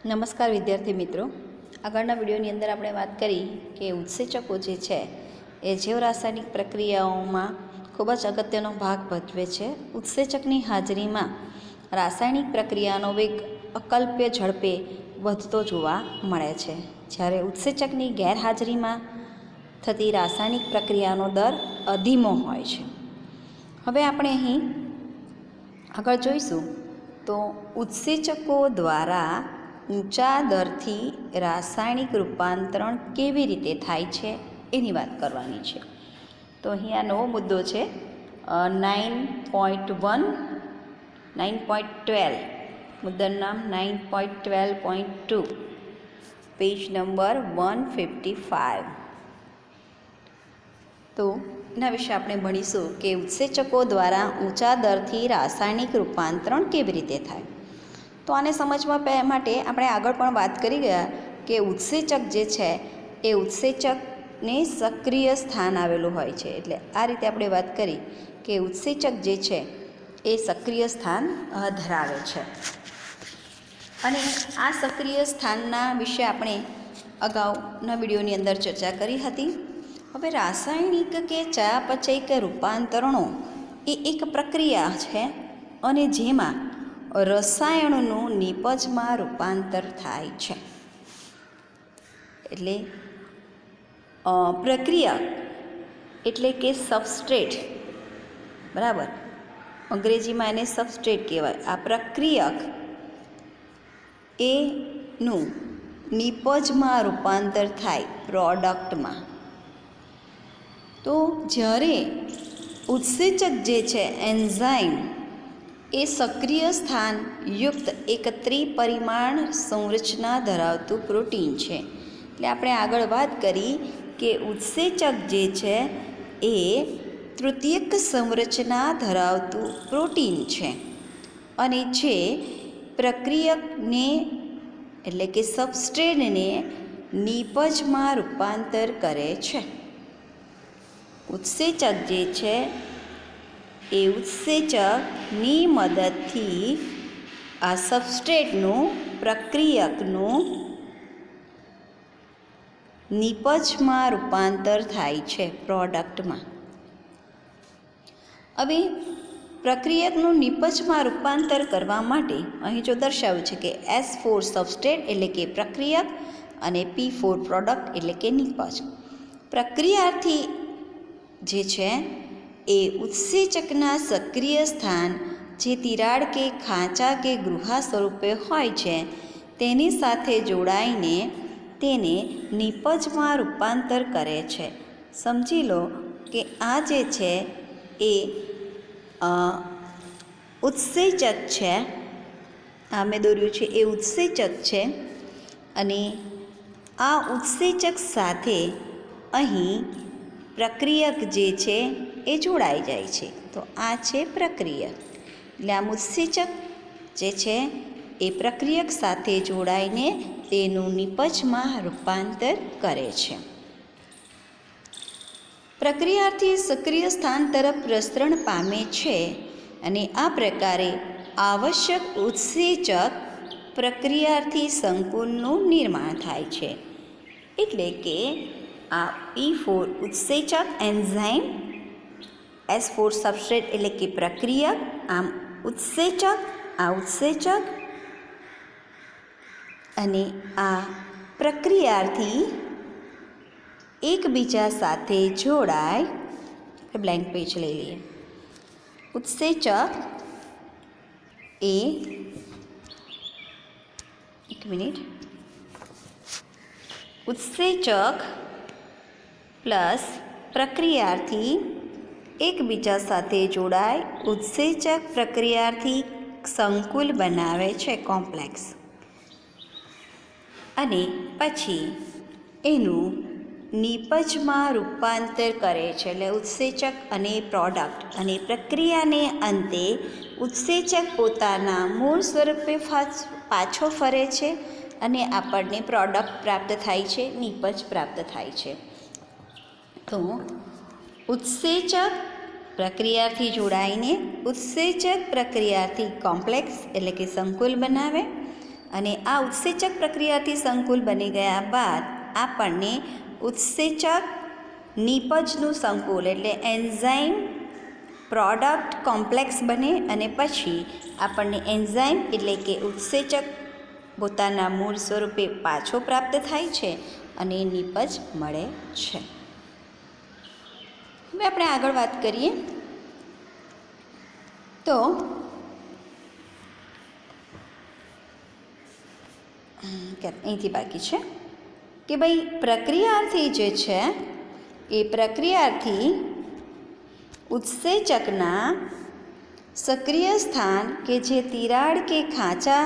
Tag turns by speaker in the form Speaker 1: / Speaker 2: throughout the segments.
Speaker 1: નમસ્કાર વિદ્યાર્થી મિત્રો, આગળના વિડીયોની અંદર આપણે વાત કરી કે ઉત્સેચકો જે છે એ જૈવરાસાયણિક પ્રક્રિયાઓમાં ખૂબ જ અગત્યનો ભાગ ભજવે છે. ઉત્સેચકની હાજરીમાં રાસાયણિક પ્રક્રિયાનો વેગ અકલ્પ્ય ઝડપે વધતો જોવા મળે છે, જ્યારે ઉત્સેચકની ગેરહાજરીમાં થતી રાસાયણિક પ્રક્રિયાનો દર અધીમો હોય છે. હવે આપણે અહીં આગળ જોઈશું તો ઉત્સેચકો દ્વારા ઊંચા દરથી રાસાયણિક રૂપાંતરણ કેવી રીતે થાય છે એની વાત કરવાની છે. તો અહીં આ નવો મુદ્દો છે 9.12 મુદ્દાનું નામ 9.12.2 પેજ નંબર 155. તો એના વિશે આપણે ભણીશું કે ઉત્સેચકો દ્વારા ઊંચા દરથી રાસાયણિક રૂપાંતરણ કેવી રીતે થાય. તો આને સમજવા માટે આપણે આગળ પણ વાત કરી ગયા કે ઉત્સેચક જે છે એ ઉત્સેચકને સક્રિય સ્થાન આવેલું હોય છે. એટલે આ રીતે આપણે વાત કરી કે ઉત્સેચક જે છે એ સક્રિય સ્થાન ધરાવે છે, અને આ સક્રિય સ્થાનના વિશે આપણે અગાઉના વિડીયોની અંદર ચર્ચા કરી હતી. હવે રાસાયણિક કે ચયાપચયિક રૂપાંતરણો એ એક પ્રક્રિયા છે, અને જેમાં રસાયણનું નિપજમાં રૂપાંતર થાય છે. એટલે પ્રક્રિયા એટલે કે સબસ્ટ્રેટ, બરાબર, અંગ્રેજીમાં એને સબસ્ટ્રેટ કહેવાય. આ પ્રક્રિયક એનું નિપજમાં રૂપાંતર થાય પ્રોડક્ટમાં. તો જ્યારે ઉત્સેચક જે છે એન્ઝાઇમ એ સક્રિય સ્થાન યુક્ત એક ત્રિપરિમાણ સંરચના ધરાવતું પ્રોટીન છે. એટલે આપણે આગળ વાત કરી કે ઉત્સેચક જે છે એ તૃતીયક સંરચના ધરાવતું પ્રોટીન છે, અને જે પ્રક્રિયકને એટલે કે સબસ્ટ્રેટને નિપજમાં રૂપાંતર કરે છે. ઉત્સેચક જે છે એ ઉત્સેચકની મદદથી આ સબસ્ટ્રેટનું પ્રક્રિયકનું નિપજમાં રૂપાંતર થાય છે પ્રોડક્ટમાં. હવે પ્રક્રિયકનું નિપજમાં રૂપાંતર કરવા માટે અહીં જો દર્શાવ્યું છે કે S4 સબસ્ટ્રેટ એટલે કે પ્રક્રિયક અને P4 પ્રોડક્ટ એટલે કે નિપજ. પ્રક્રિયાર્થી જે છે એ ઉત્સેચકના સક્રિય સ્થાન જે તિરાડ કે ખાંચા કે ગૃહા સ્વરૂપે હોય છે તેની સાથે જોડાઈને તેને નિપજમાં રૂપાંતર કરે છે. સમજી લો કે આ જે છે એ ઉત્સેચક છે, આ મેં દોર્યું છે એ ઉત્સેચક છે, અને આ ઉત્સેચક સાથે અહીં પ્રક્રિયક જે છે એ જોડાઈ જાય છે. તો આ છે પ્રક્રિયક. એટલે આમ ઉત્સેચક જે છે એ પ્રક્રિયક સાથે જોડાઈને તેનું નિપજમાં રૂપાંતર કરે છે. પ્રક્રિયાથી સક્રિય સ્થાન તરફ પ્રસરણ પામે છે, અને આ પ્રકારે આવશ્યક ઉત્સેચક પ્રક્રિયાથી સંકુલનું નિર્માણ થાય છે. એટલે કે આ P4 ઉત્સેચક એન્ઝાઇમ, S4 સબસ્ટ્રેટ એટલે કે પ્રક્રિયક, આમ ઉત્સેચક, આ ઉત્સેચક અને આ પ્રક્રિયાથી એકબીજા સાથે જોડાય. બ્લેન્ક પેજ લઈ લઈએ. ઉત્સેચક એ ઉત્સેચક પ્લસ પ્રક્રિયાથી એકબીજા સાથે જોડાય ઉત્સેચક પ્રક્રિયાથી સંકુલ બનાવે છે, કોમ્પ્લેક્સ, અને પછી એનું નિપજમાં રૂપાંતર કરે છે. એટલે ઉત્સેચક અને પ્રોડક્ટ અને પ્રક્રિયાને અંતે ઉત્સેચક પોતાના મૂળ સ્વરૂપે પાછો ફરે છે, અને આપણને પ્રોડક્ટ પ્રાપ્ત થાય છે, નિપજ પ્રાપ્ત થાય છે. તો ઉત્સેચક પ્રક્રિયાથી જોડાઈને ઉત્સેચક પ્રક્રિયાથી કોમ્પ્લેક્સ એટલે કે સંકુલ બનાવે, અને આ ઉત્સેચક પ્રક્રિયાથી સંકુલ બની ગયા બાદ આપણને ઉત્સેચક નિપજનું સંકુલ એટલે એન્ઝાઇમ પ્રોડક્ટ કોમ્પ્લેક્સ બને અને પછી આપણને એન્ઝાઇમ એટલે કે ઉત્સેચક પોતાના મૂળ સ્વરૂપે પાછો પ્રાપ્ત થાય છે અને નિપજ મળે છે. હવે આપણે આગળ વાત કરીએ તો અહીંથી બાકી છે કે ભાઈ પ્રક્રિયાર્થી જે છે એ પ્રક્રિયાર્થી ઉત્સેચકના સક્રિય સ્થાન કે જે તિરાડ કે ખાંચા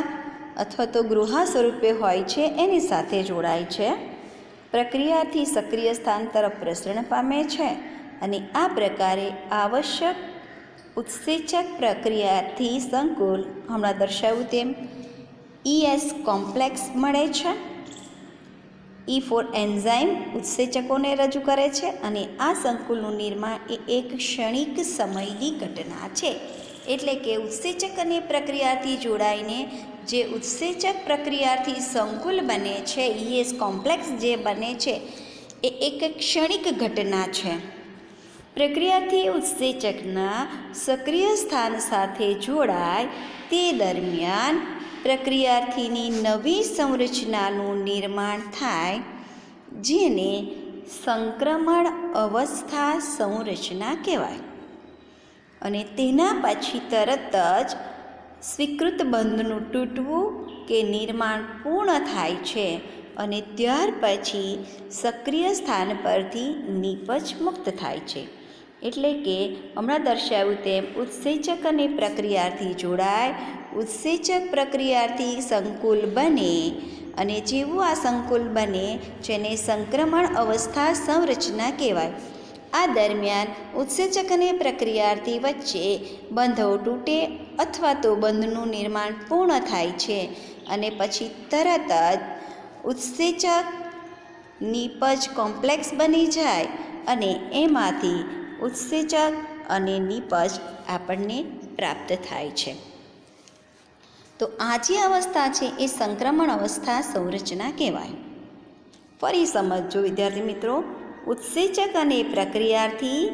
Speaker 1: અથવા તો ગૃહા સ્વરૂપે હોય છે એની સાથે જોડાય છે. પ્રક્રિયાથી સક્રિય સ્થાન તરફ પ્રસરણ પામે છે અને આ પ્રકારે આવશ્યક ઉત્સેચક પ્રક્રિયાથી સંકુલ હમણાં દર્શાવ્યું તેમ ES કોમ્પ્લેક્સ મળે છે. E ફોર એન્ઝાઇમ ઉત્સેચકોને રજૂ કરે છે અને આ સંકુલનું નિર્માણ એ એક ક્ષણિક સમયની ઘટના છે. એટલે કે ઉત્સેચક અને પ્રક્રિયાથી જોડાઈને જે ઉત્સેચક પ્રક્રિયાથી સંકુલ બને છે ES કોમ્પ્લેક્સ જે બને છે એ એક ક્ષણિક ઘટના છે. પ્રક્રિયાથી ઉત્સેચકના સક્રિય સ્થાન સાથે જોડાય તે દરમિયાન પ્રક્રિયાર્થીની નવી સંરચનાનું નિર્માણ થાય જેને સંક્રમણ અવસ્થા સંરચના કહેવાય અને તેના પછી તરત જ સ્વીકૃત બંધનું તૂટવું કે નિર્માણ પૂર્ણ થાય છે અને ત્યાર પછી સક્રિય સ્થાન પરથી નિપજ મુક્ત થાય છે. એટલે કે હમણાં દર્શાવ્યું તેમ ઉત્સેચક અને પ્રક્રિયાથી જોડાય, ઉત્સેચક પ્રક્રિયાથી સંકુલ બને અને જેવું આ સંકુલ બને જેને સંક્રમણ અવસ્થા સંરચના કહેવાય. આ દરમિયાન ઉત્સેચક અને પ્રક્રિયાર્થી વચ્ચે બંધો તૂટે અથવા તો બંધનું નિર્માણ પૂર્ણ થાય છે અને પછી તરત જ ઉત્સેચક નિપજ કોમ્પ્લેક્સ બની જાય અને એમાંથી ઉત્સેચક અને નિપજ આપણને પ્રાપ્ત થાય છે. તો આ જે અવસ્થા છે એ સંક્રમણ અવસ્થા સંરચના કહેવાય. ફરી સમજો વિદ્યાર્થી મિત્રો, ઉત્સેચક અને પ્રક્રિયાથી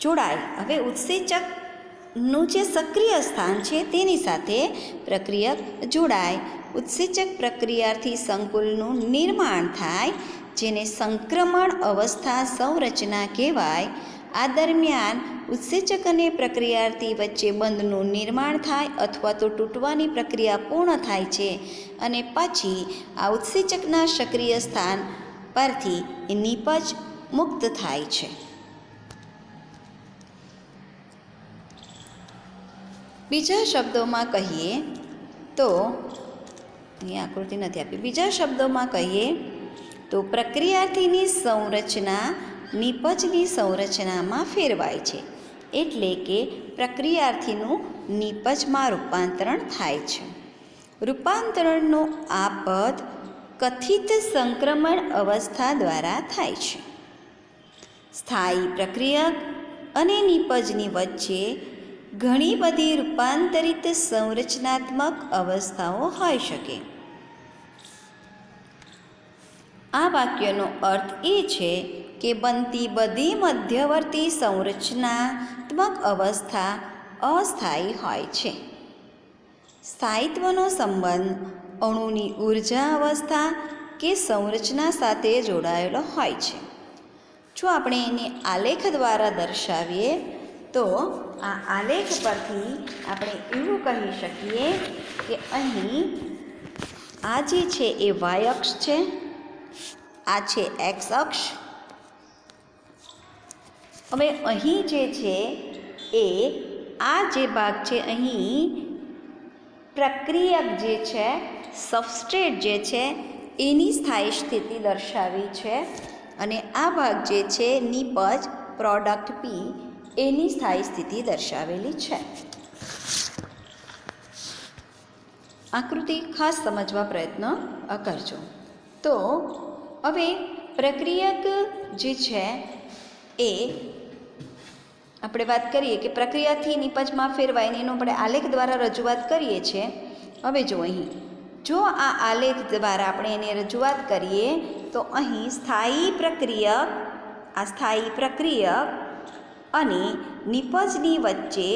Speaker 1: જોડાય. હવે ઉત્સેચકનું જે સક્રિય સ્થાન છે તેની સાથે પ્રક્રિયક જોડાય. ઉત્સેચક પ્રક્રિયાથી સંકુલનું નિર્માણ થાય જેને સંક્રમણ અવસ્થા સંરચના કહેવાય. આ દરમિયાન ઉત્સેચક અને પ્રક્રિયાર્થી વચ્ચે બંધનું નિર્માણ થાય અથવા તો તૂટવાની પ્રક્રિયા પૂર્ણ થાય છે અને પછી આ ઉત્સેચકના સક્રિય સ્થાન પરથી નિપજ મુક્ત થાય છે. બીજા શબ્દોમાં કહીએ તો અહીં આકૃતિ નથી આપી. બીજા શબ્દોમાં કહીએ તો પ્રક્રિયાર્થીની સંરચના નિપજની સંરચનામાં ફેરવાય છે. એટલે કે પ્રક્રિયાર્થીનું નિપજમાં રૂપાંતરણ થાય છે. રૂપાંતરણનો આ પદ કથિત સંક્રમણ અવસ્થા દ્વારા થાય છે. સ્થાયી પ્રક્રિયક અને નિપજની વચ્ચે ઘણી બધી રૂપાંતરિત સંરચનાત્મક અવસ્થાઓ હોઈ શકે. આ વાક્યનો અર્થ એ છે કે બનતી બધી મધ્યવર્તી સંરચનાત્મક અવસ્થા અસ્થાયી હોય છે. સ્થાયિત્વનો સંબંધ અણુની ઊર્જા અવસ્થા કે સંરચના સાથે જોડાયેલો હોય છે. જો આપણે એને આલેખ દ્વારા દર્શાવીએ તો આ આલેખ પરથી આપણે એવું કહી શકીએ કે અહીં આ જે છે એ વાય અક્ષ છે, આ છે એક્સ અક્ષ. હવે અહીં જે છે એ આ જે ભાગ છે અહીં પ્રક્રિયક જે છે સબસ્ટ્રેટ જે છે એની સ્થાયી સ્થિતિ દર્શાવી છે અને આ ભાગ જે છે નિપજ પ્રોડક્ટ પી એની સ્થાયી સ્થિતિ દર્શાવેલી છે. આકૃતિ ખાસ સમજવા પ્રયત્ન કરજો. તો હવે પ્રક્રિયક જે છે એ આપણે વાત કરીએ કે પ્રક્રિયાથી નિપજમાં ફેરવાય એનો આપણે આલેખ દ્વારા રજૂઆત કરીએ છીએ. હવે જો અહીં જો આ આલેખ દ્વારા આપણે એને રજૂઆત કરીએ તો અહીં સ્થાયી પ્રક્રિયક અને નિપજની વચ્ચે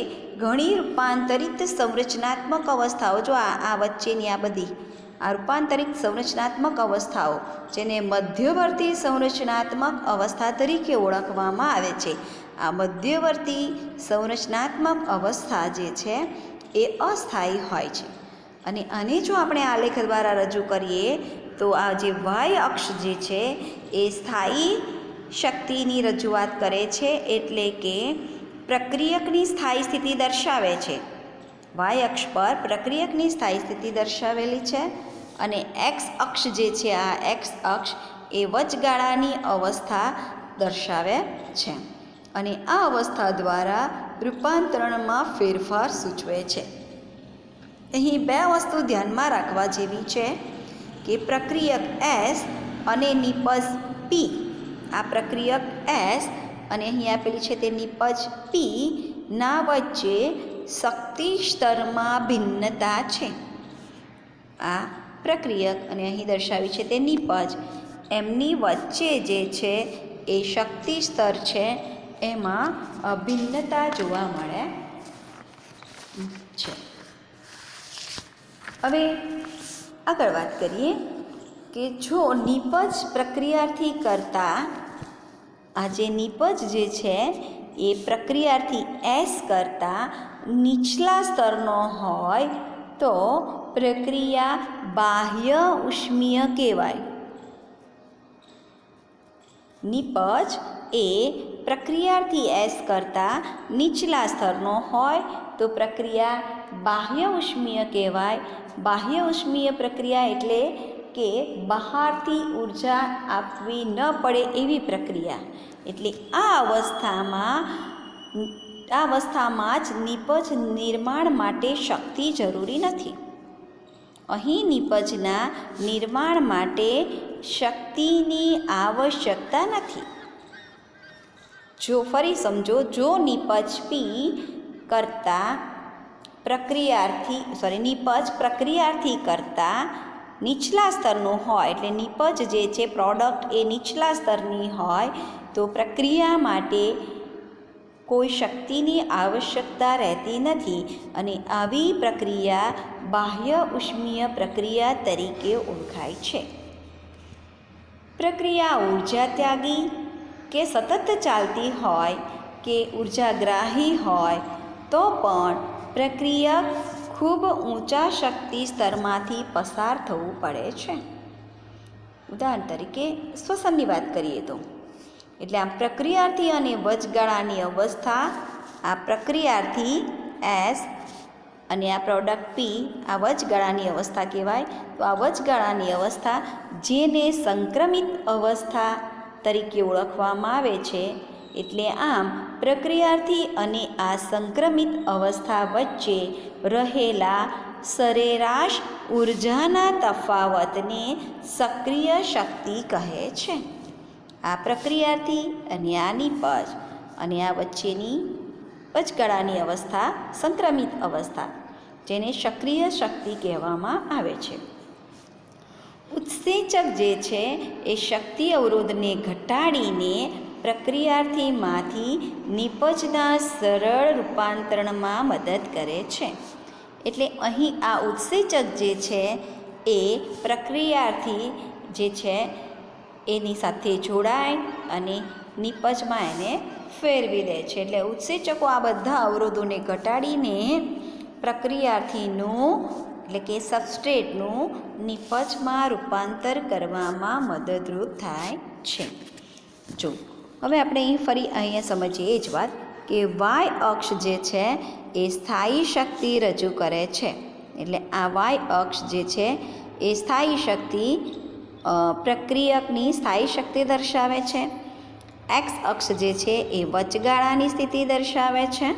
Speaker 1: ઘણી રૂપાંતરિત સંરચનાત્મક અવસ્થાઓ, જો આ વચ્ચેની આ બધી આ રૂપાંતરિત સંરચનાત્મક અવસ્થાઓ જેને મધ્યવર્તી સંરચનાત્મક અવસ્થા તરીકે ઓળખવામાં આવે છે, આ મધ્યવર્તી સંરચનાત્મક અવસ્થા જે છે એ અસ્થાયી હોય છે. અને આને જો આપણે આલેખ દ્વારા રજૂ કરીએ તો આ જે વાય અક્ષ જે છે એ સ્થાયી શક્તિની રજૂઆત કરે છે, એટલે કે પ્રક્રિયકની સ્થાયી સ્થિતિ દર્શાવે છે. વાય અક્ષ પર પ્રક્રિયકની સ્થાયી સ્થિતિ દર્શાવેલી છે અને એક્સ અક્ષ જે છે આ એક્સ અક્ષ એ વચગાળાની અવસ્થા દર્શાવે છે અને આ અવસ્થા દ્વારા રૂપાંતરણમાં ફેરફાર સૂચવે છે. અહીં બે વસ્તુ ધ્યાનમાં રાખવા જેવી છે કે પ્રક્રિયક એસ અને નિપજ પી, આ પ્રક્રિયક એસ અને અહીં આપેલી છે તે નિપજ પી ના વચ્ચે શક્તિ સ્તરમાં ભિન્નતા છે. આ પ્રક્રિયક અને અહીં દર્શાવી છે તે નિપજ, એમની વચ્ચે જે છે એ શક્તિ સ્તર છે એમાં ભિન્નતા જોવા મળે છે. હવે આગળ વાત કરીએ કે જો નિપજ પ્રક્રિયાર્થી કરતાં, આ જે નિપજ જે છે એ પ્રક્રિયાર્થી એસ કરતાં નીચલા સ્તરનો હોય તો પ્રક્રિયા બાહ્ય ઉષ્મીય કહેવાય. નિપજ એ પ્રક્રિયાર્થી એસ કરતાં નીચલા સ્તરનો હોય તો પ્રક્રિયા બાહ્ય ઉષ્મીય કહેવાય. બાહ્ય ઉષ્મીય પ્રક્રિયા એટલે કે બહારથી ઉર્જા આપવી ન પડે એવી પ્રક્રિયા. એટલે આ અવસ્થામાં જ નિપજ નિર્માણ માટે શક્તિ જરૂરી નથી. અહીં નિપજના નિર્માણ માટે શક્તિની આવશ્યકતા નથી. જો ફરી સમજો, જો નિપજ પી કરતાં નિપજ પ્રક્રિયાર્થી કરતાં નીચલા સ્તરનું હોય, એટલે નિપજ જે છે પ્રોડક્ટ એ નીચલા સ્તરની હોય તો પ્રક્રિયા માટે કોઈ શક્તિની આવશ્યકતા રહેતી નથી અને આવી પ્રક્રિયા બાહ્ય ઉષ્મીય પ્રક્રિયા તરીકે ઓળખાય છે. પ્રક્રિયા ઉર્જા ત્યાગી કે સતત ચાલતી હોય કે ઉર્જાગ્રાહી હોય તો પણ પ્રક્રિયક ખૂબ ઊંચા શક્તિ સ્તરમાંથી પસાર થવું પડે છે. ઉદાહરણ તરીકે શ્વસનની વાત કરીએ તો, એટલે આ પ્રક્રિયાર્થી અને વચગાળાની અવસ્થા, આ પ્રક્રિયાર્થી એસ અને આ પ્રોડક્ટ પી આ વચગાળાની અવસ્થા કહેવાય. તો આ વચગાળાની અવસ્થા જેને સંક્રમિત અવસ્થા તરીકે ઓળખવામાં આવે છે. એટલે આમ પ્રક્રિયાર્થી અને આ સંક્રમિત અવસ્થા વચ્ચે રહેલા સરેરાશ ઉર્જાના તફાવતને સક્રિય શક્તિ કહે છે. આ પ્રક્રિયાર્થી અને આ નિપજ અને આ વચ્ચેની વચગાળાની અવસ્થા સંક્રમિત અવસ્થા, જેને સક્રિય શક્તિ કહેવામાં આવે છે. ઉત્સેચક જે છે એ શક્તિ અવરોધને ઘટાડીને પ્રક્રિયાર્થીમાંથી નિપજના સરળ રૂપાંતરણમાં મદદ કરે છે. એટલે અહીં આ ઉત્સેચક જે છે એ પ્રક્રિયાર્થી જે છે એની સાથે જોડાય અને નિપજમાં એને ફેરવી દે છે. એટલે ઉત્સેચકો આ બધા અવરોધોને ઘટાડીને પ્રક્રિયાર્થીનું એટલે કે સબસ્ટ્રેટનું નિપજમાં રૂપાંતર કરવામાં મદદરૂપ થાય છે. જો હવે આપણે અહીં ફરી અહીંયા સમજીએ એ જ વાત કે વાય અક્ષ જે છે એ સ્થાયી શક્તિ રજૂ કરે છે. એટલે આ વાય અક્ષ જે છે એ સ્થાયી શક્તિ પ્રક્રિયકની સ્થાયી શક્તિ દર્શાવે છે. એક્સ અક્ષ જે છે એ વચગાળાની સ્થિતિ દર્શાવે છે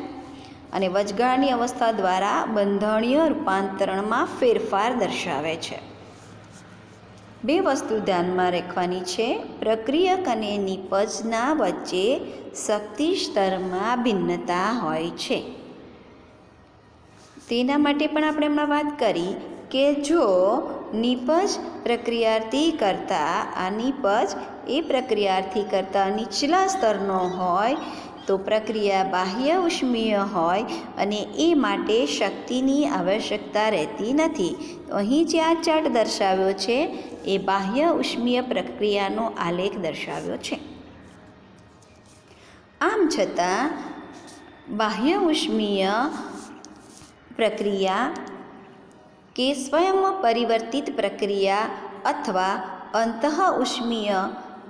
Speaker 1: અને વચગાળાની અવસ્થા દ્વારા બંધણીય રૂપાંતરણમાં ફેરફાર દર્શાવે છે. બે વસ્તુ ધ્યાનમાં રાખવાની છે. પ્રક્રિયક અને નિપજના વચ્ચે શક્તિ સ્તરમાં ભિન્નતા હોય છે. તેના માટે પણ આપણે હમણાં વાત કરી કે જો નિપજ પ્રક્રિયાર્થી કરતાં આ નિપજ એ પ્રક્રિયાર્થી કરતાં નીચલા સ્તરનો હોય તો પ્રક્રિયા બાહ્ય ઉષ્મીય હોય અને એ માટે શક્તિની આવશ્યકતા રહેતી નથી. અહીં જે આ ચાર્ટ દર્શાવ્યો છે એ બાહ્ય ઉષ્મીય પ્રક્રિયાનો આલેખ દર્શાવ્યો છે. આમ છતાં બાહ્ય ઉષ્મીય પ્રક્રિયા કે સ્વયં પરિવર્તિત પ્રક્રિયા અથવા અંતઃ ઉષ્મીય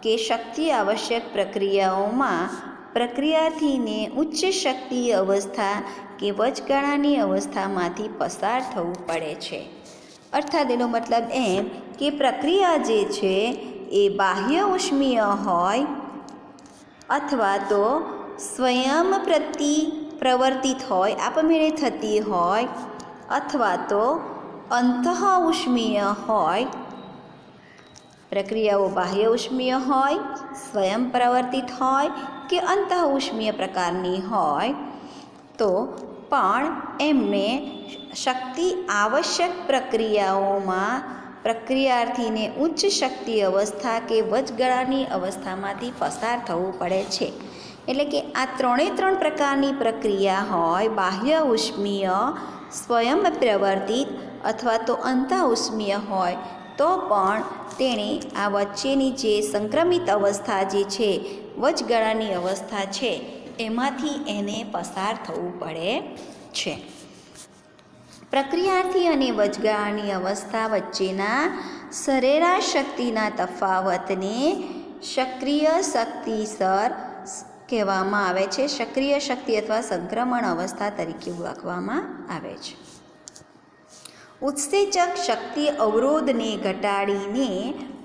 Speaker 1: કે શક્તિ આવશ્યક પ્રક્રિયાઓમાં પ્રક્રિયાર્થીને ઉચ્ચ શક્તિ અવસ્થા કે વચગાળાની અવસ્થામાંથી પસાર થવું પડે છે. અર્થાત એનો મતલબ એમ કે પ્રક્રિયા જે છે એ બાહ્ય ઉષ્મીય હોય અથવા તો સ્વયં પ્રવર્તિત હોય, આપમેળે થતી હોય, અથવા તો અંતઃ ઉષ્મીય હોય. પ્રક્રિયાઓ બાહ્ય ઉષ્મીય હોય, સ્વયં પ્રવર્તિત હોય કે અંતઃ ઉષ્મીય પ્રકારની હોય તો પણ એમને શક્તિ આવશ્યક પ્રક્રિયાઓમાં પ્રક્રિયાર્થીને ઉચ્ચ શક્તિ અવસ્થા કે વચગાળાની અવસ્થામાંથી પસાર થવું પડે છે. એટલે કે આ ત્રણ પ્રકારની પ્રક્રિયા હોય, બાહ્ય ઉષ્મીય, સ્વયં પ્રવર્તિત અથવા તો અંતઃ ઉષ્મીય હોય તો પણ તેણે આ વચ્ચેની જે સંક્રમિત અવસ્થા જે છે, વચગાળાની અવસ્થા છે, એમાંથી એને પસાર થવું પડે છે. પ્રક્રિયાર્થી અને વચગાળાની અવસ્થા વચ્ચેના સરેરાશ શક્તિના તફાવતને સક્રિય શક્તિ સ્તર કહેવામાં આવે છે. સક્રિય શક્તિ અથવા સંક્રમણ અવસ્થા તરીકે ઓળખવામાં આવે છે. ઉત્સેચક શક્તિ અવરોધને ઘટાડીને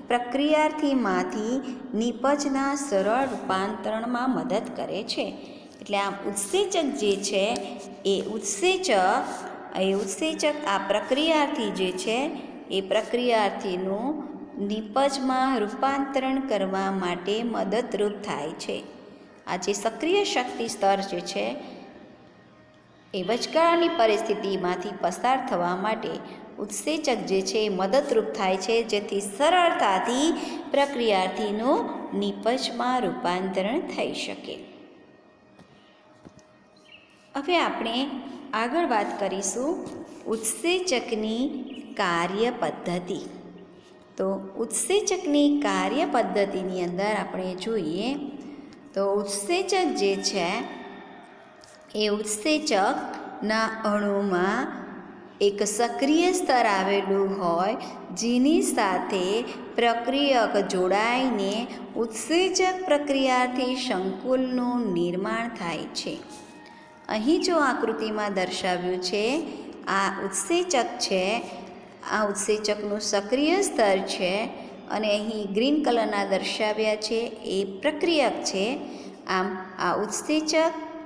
Speaker 1: પ્રક્રિયાર્થીમાંથી નિપજના સરળ રૂપાંતરણમાં મદદ કરે છે. એટલે આ ઉત્સેચક જે છે એ ઉત્સેચક આ પ્રક્રિયાર્થી જે છે એ પ્રક્રિયાર્થીનું નિપજમાં રૂપાંતરણ કરવા માટે મદદરૂપ થાય છે. આ જે સક્રિય શક્તિ સ્તર જે છે એ વચગાળાની પરિસ્થિતિમાંથી પસાર થવા માટે ઉત્સેચક જે છે એ મદદરૂપ થાય છે, જેથી સરળતાથી પ્રક્રિયાર્થીનું નિપજમાં રૂપાંતરણ થઈ શકે. હવે આપણે આગળ વાત કરીશું ઉત્સેચકની કાર્ય પદ્ધતિ. તો ઉત્સેચકની કાર્ય પદ્ધતિની અંદર આપણે જોઈએ તો ઉત્સેચક જે છે એ ઉત્સેચકના અણુમાં એક સક્રિય સ્તર આવેલું હોય, જેની સાથે પ્રક્રિયક જોડાઈને ઉત્સેચક પ્રક્રિયાથી સંકુલનું નિર્માણ થાય છે. અહીં જો આકૃતિમાં દર્શાવ્યું છે આ ઉત્સેચક છે, આ ઉત્સેચકનું સક્રિય સ્તર છે અને અહીં ગ્રીન કલરના દર્શાવ્યા છે એ પ્રક્રિયક છે. આમ આ ઉત્સેચક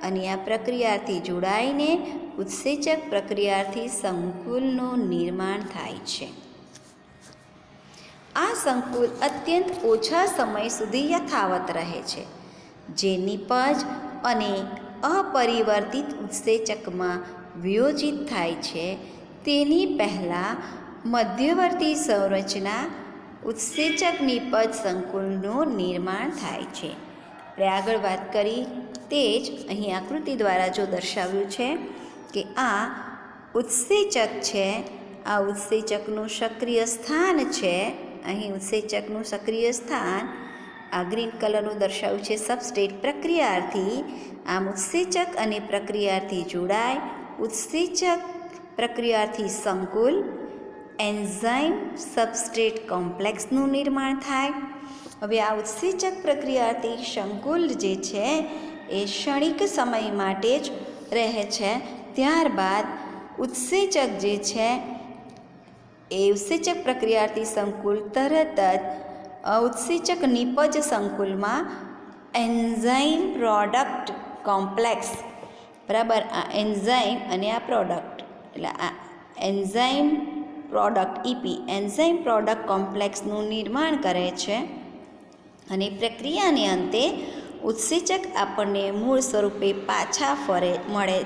Speaker 1: અને આ પ્રક્રિયાથી જોડાઈને ઉત્સેચક પ્રક્રિયાથી સંકુલનું નિર્માણ થાય છે. આ સંકુલ અત્યંત ઓછા સમય સુધી યથાવત રહે છે, જે નિપજ અને અપરિવર્તિત ઉત્સેચકમાં વિયોજિત થાય છે. તેની પહેલાં મધ્યવર્તી સંરચના ઉત્સેચક નિપજ સંકુલનું નિર્માણ થાય છે. આપણે આગળ વાત કરી તે જ અહીં આકૃતિ દ્વારા જો દર્શાવ્યું છે કે આ ઉત્સેચક છે, આ ઉત્સેચકનું સક્રિય સ્થાન છે. અહીં ઉત્સેચકનું સક્રિય સ્થાન આ ગ્રીન કલરનું દર્શાવ્યું છે સબસ્ટ્રેટ પ્રક્રિયાર્થી. આમ ઉત્સેચક અને પ્રક્રિયાર્થી જોડાય, ઉત્સેચક પ્રક્રિયાર્થી સંકુલ, એન્ઝાઇમ સબસ્ટ્રેટ કોમ્પ્લેક્સનું નિર્માણ થાય. હવે આ ઉત્સેચક પ્રક્રિયાથી સંકુલ જે છે એ ક્ષણિક સમય માટે જ રહે છે. ત્યારબાદ ઉત્સેચક જે છે એ ઉત્સેચક પ્રક્રિયાથી સંકુલ તરત જ ઉત્સેચક નિપજ સંકુલમાં એન્ઝાઇમ પ્રોડક્ટ કોમ્પ્લેક્સ, બરાબર, આ એન્ઝાઇમ અને આ પ્રોડક્ટ એટલે આ એન્ઝાઇમ પ્રોડક્ટ ઇપી એન્ઝાઇમ પ્રોડક્ટ કોમ્પ્લેક્સનું નિર્માણ કરે છે. અને પ્રક્રિયાને અંતે ઉત્સેચક આપણને મૂળ સ્વરૂપે પાછા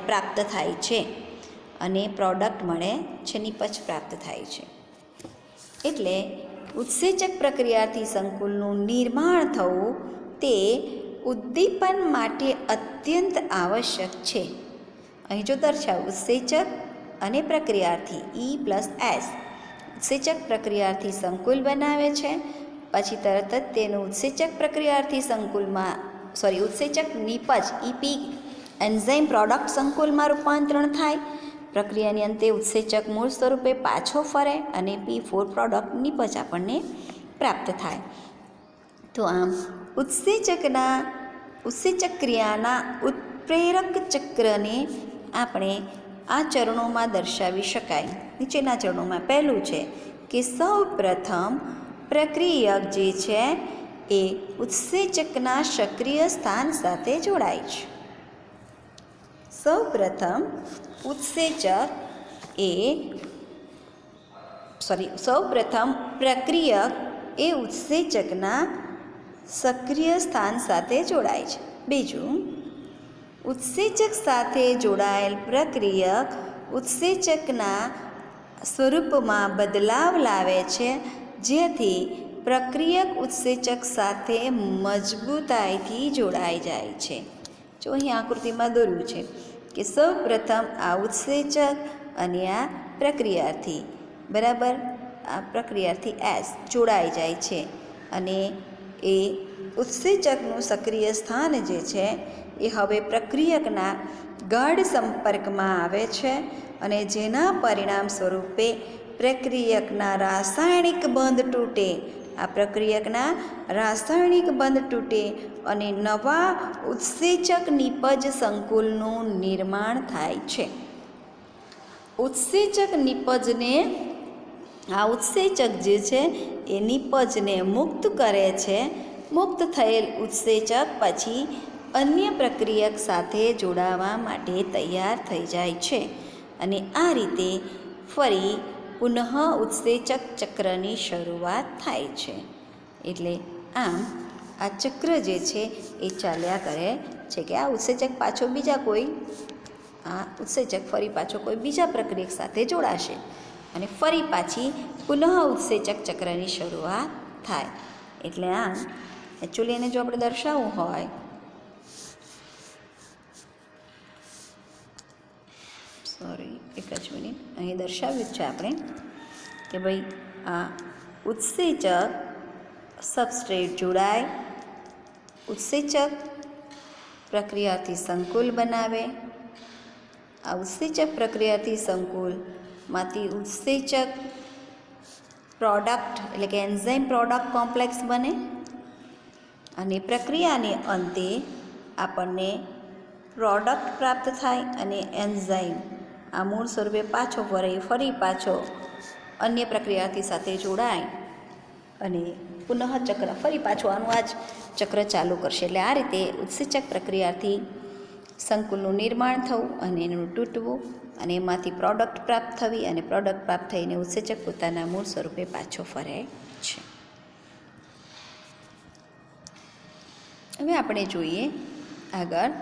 Speaker 1: પ્રાપ્ત થાય છે અને પ્રોડક્ટ મળે છે, નિપજ પ્રાપ્ત થાય છે. એટલે ઉત્સેચક પ્રક્રિયાથી સંકુલનું નિર્માણ થવું તે ઉદ્દીપન માટે અત્યંત આવશ્યક છે. અહીં જો દર્શાવ ઉત્સેચક અને પ્રક્રિયાર્થી E+S ઉત્સેચક પ્રક્રિયાર્થી સંકુલ બનાવે છે, પછી તરત જ તેનું ઉત્સેચક પ્રક્રિયાર્થી સંકુલમાં ઉત્સેચક નિપજ EP એન્ઝાઇમ પ્રોડક્ટ સંકુલમાં રૂપાંતરણ થાય. પ્રક્રિયાની અંતે ઉત્સેચક મૂળ સ્વરૂપે પાછો ફરે અને P4 પ્રોડક્ટ નિપજ આપણને પ્રાપ્ત થાય. તો આમ ઉત્સેચક ક્રિયાના ઉત્પ્રેરક ચક્રને આપણે આ ચરણોમાં દર્શાવી શકાય. નીચેના ચરણોમાં પહેલું છે કે સૌ પ્રથમ પ્રક્રિયક જે છે એ ઉત્સેચકના સક્રિય સ્થાન સાથે જોડાય છે. સૌ પ્રથમ પ્રક્રિયક એ ઉત્સેચકના સક્રિય સ્થાન સાથે જોડાય છે. બીજું, ઉત્સેચક સાથે જોડાયેલ પ્રક્રિયક ઉત્સેચકના સ્વરૂપમાં બદલાવ લાવે છે, જેથી પ્રક્રિયક ઉત્સેચક સાથે મજબૂતાઈથી જોડાઈ જાય છે. જો અહીં આકૃતિમાં દોર્યું છે કે સૌ પ્રથમ આ ઉત્સેચક અને આ પ્રક્રિયાર્થી બરાબર આ પ્રક્રિયાર્થી S જોડાઈ જાય છે અને એ ઉત્સેચકનું સક્રિય સ્થાન જે છે એ હવે પ્રક્રિયકના ગાઢ સંપર્કમાં આવે છે અને જેના પરિણામ સ્વરૂપે પ્રક્રિયકના રાસાયણિક બંધ તૂટે. આ પ્રક્રિયકના રાસાયણિક બંધ તૂટે અને નવા ઉત્સેચક નિપજ સંકુલનું નિર્માણ થાય છે. ઉત્સેચક જે છે એ નિપજને મુક્ત કરે છે. મુક્ત થયેલ ઉત્સેચક પછી અન્ય પ્રક્રિયક સાથે જોડાવા માટે તૈયાર થઈ જાય છે અને આ રીતે ફરી પુનઃ ઉત્સેચક ચક્રની શરૂઆત થાય છે. એટલે આમ આ ચક્ર જે છે એ ચાલ્યા કરે છે કે આ ઉત્સેચક ફરી પાછો કોઈ બીજા પ્રક્રિયક સાથે જોડાશે અને ફરી પાછી પુનઃ ઉત્સેચક ચક્રની શરૂઆત થાય. એટલે આમ એકચ્યુઅલી એને જો આપણે દર્શાવવું હોય એક જ મિનિટ અહીં દર્શાવ્યું છે આપણે કે ભાઈ આ ઉત્સેચક સબસ્ટ્રેટ જોડાય, ઉત્સેચક પ્રક્રિયાથી સંકુલ બનાવે, આ ઉત્સેચક પ્રક્રિયાથી સંકુલમાંથી ઉત્સેચક પ્રોડક્ટ એટલે કે એન્ઝાઇમ પ્રોડક્ટ કોમ્પ્લેક્સ બને અને પ્રક્રિયાને અંતે આપણને પ્રોડક્ટ પ્રાપ્ત થાય અને એન્ઝાઇમ આ મૂળ સ્વરૂપે પાછો ફરી પાછો અન્ય પ્રક્રિયાથી સાથે જોડાય અને પુનઃ ચક્ર ફરી પાછું આનું આ જ ચક્ર ચાલુ કરશે. એટલે આ રીતે ઉત્સેચક પ્રક્રિયાથી સંકુલનું નિર્માણ થવું અને એનું તૂટવું અને એમાંથી પ્રોડક્ટ પ્રાપ્ત થવી અને પ્રોડક્ટ પ્રાપ્ત થઈને ઉત્સેચક પોતાના મૂળ સ્વરૂપે પાછો ફરે છે. હવે આપણે જોઈએ આગળ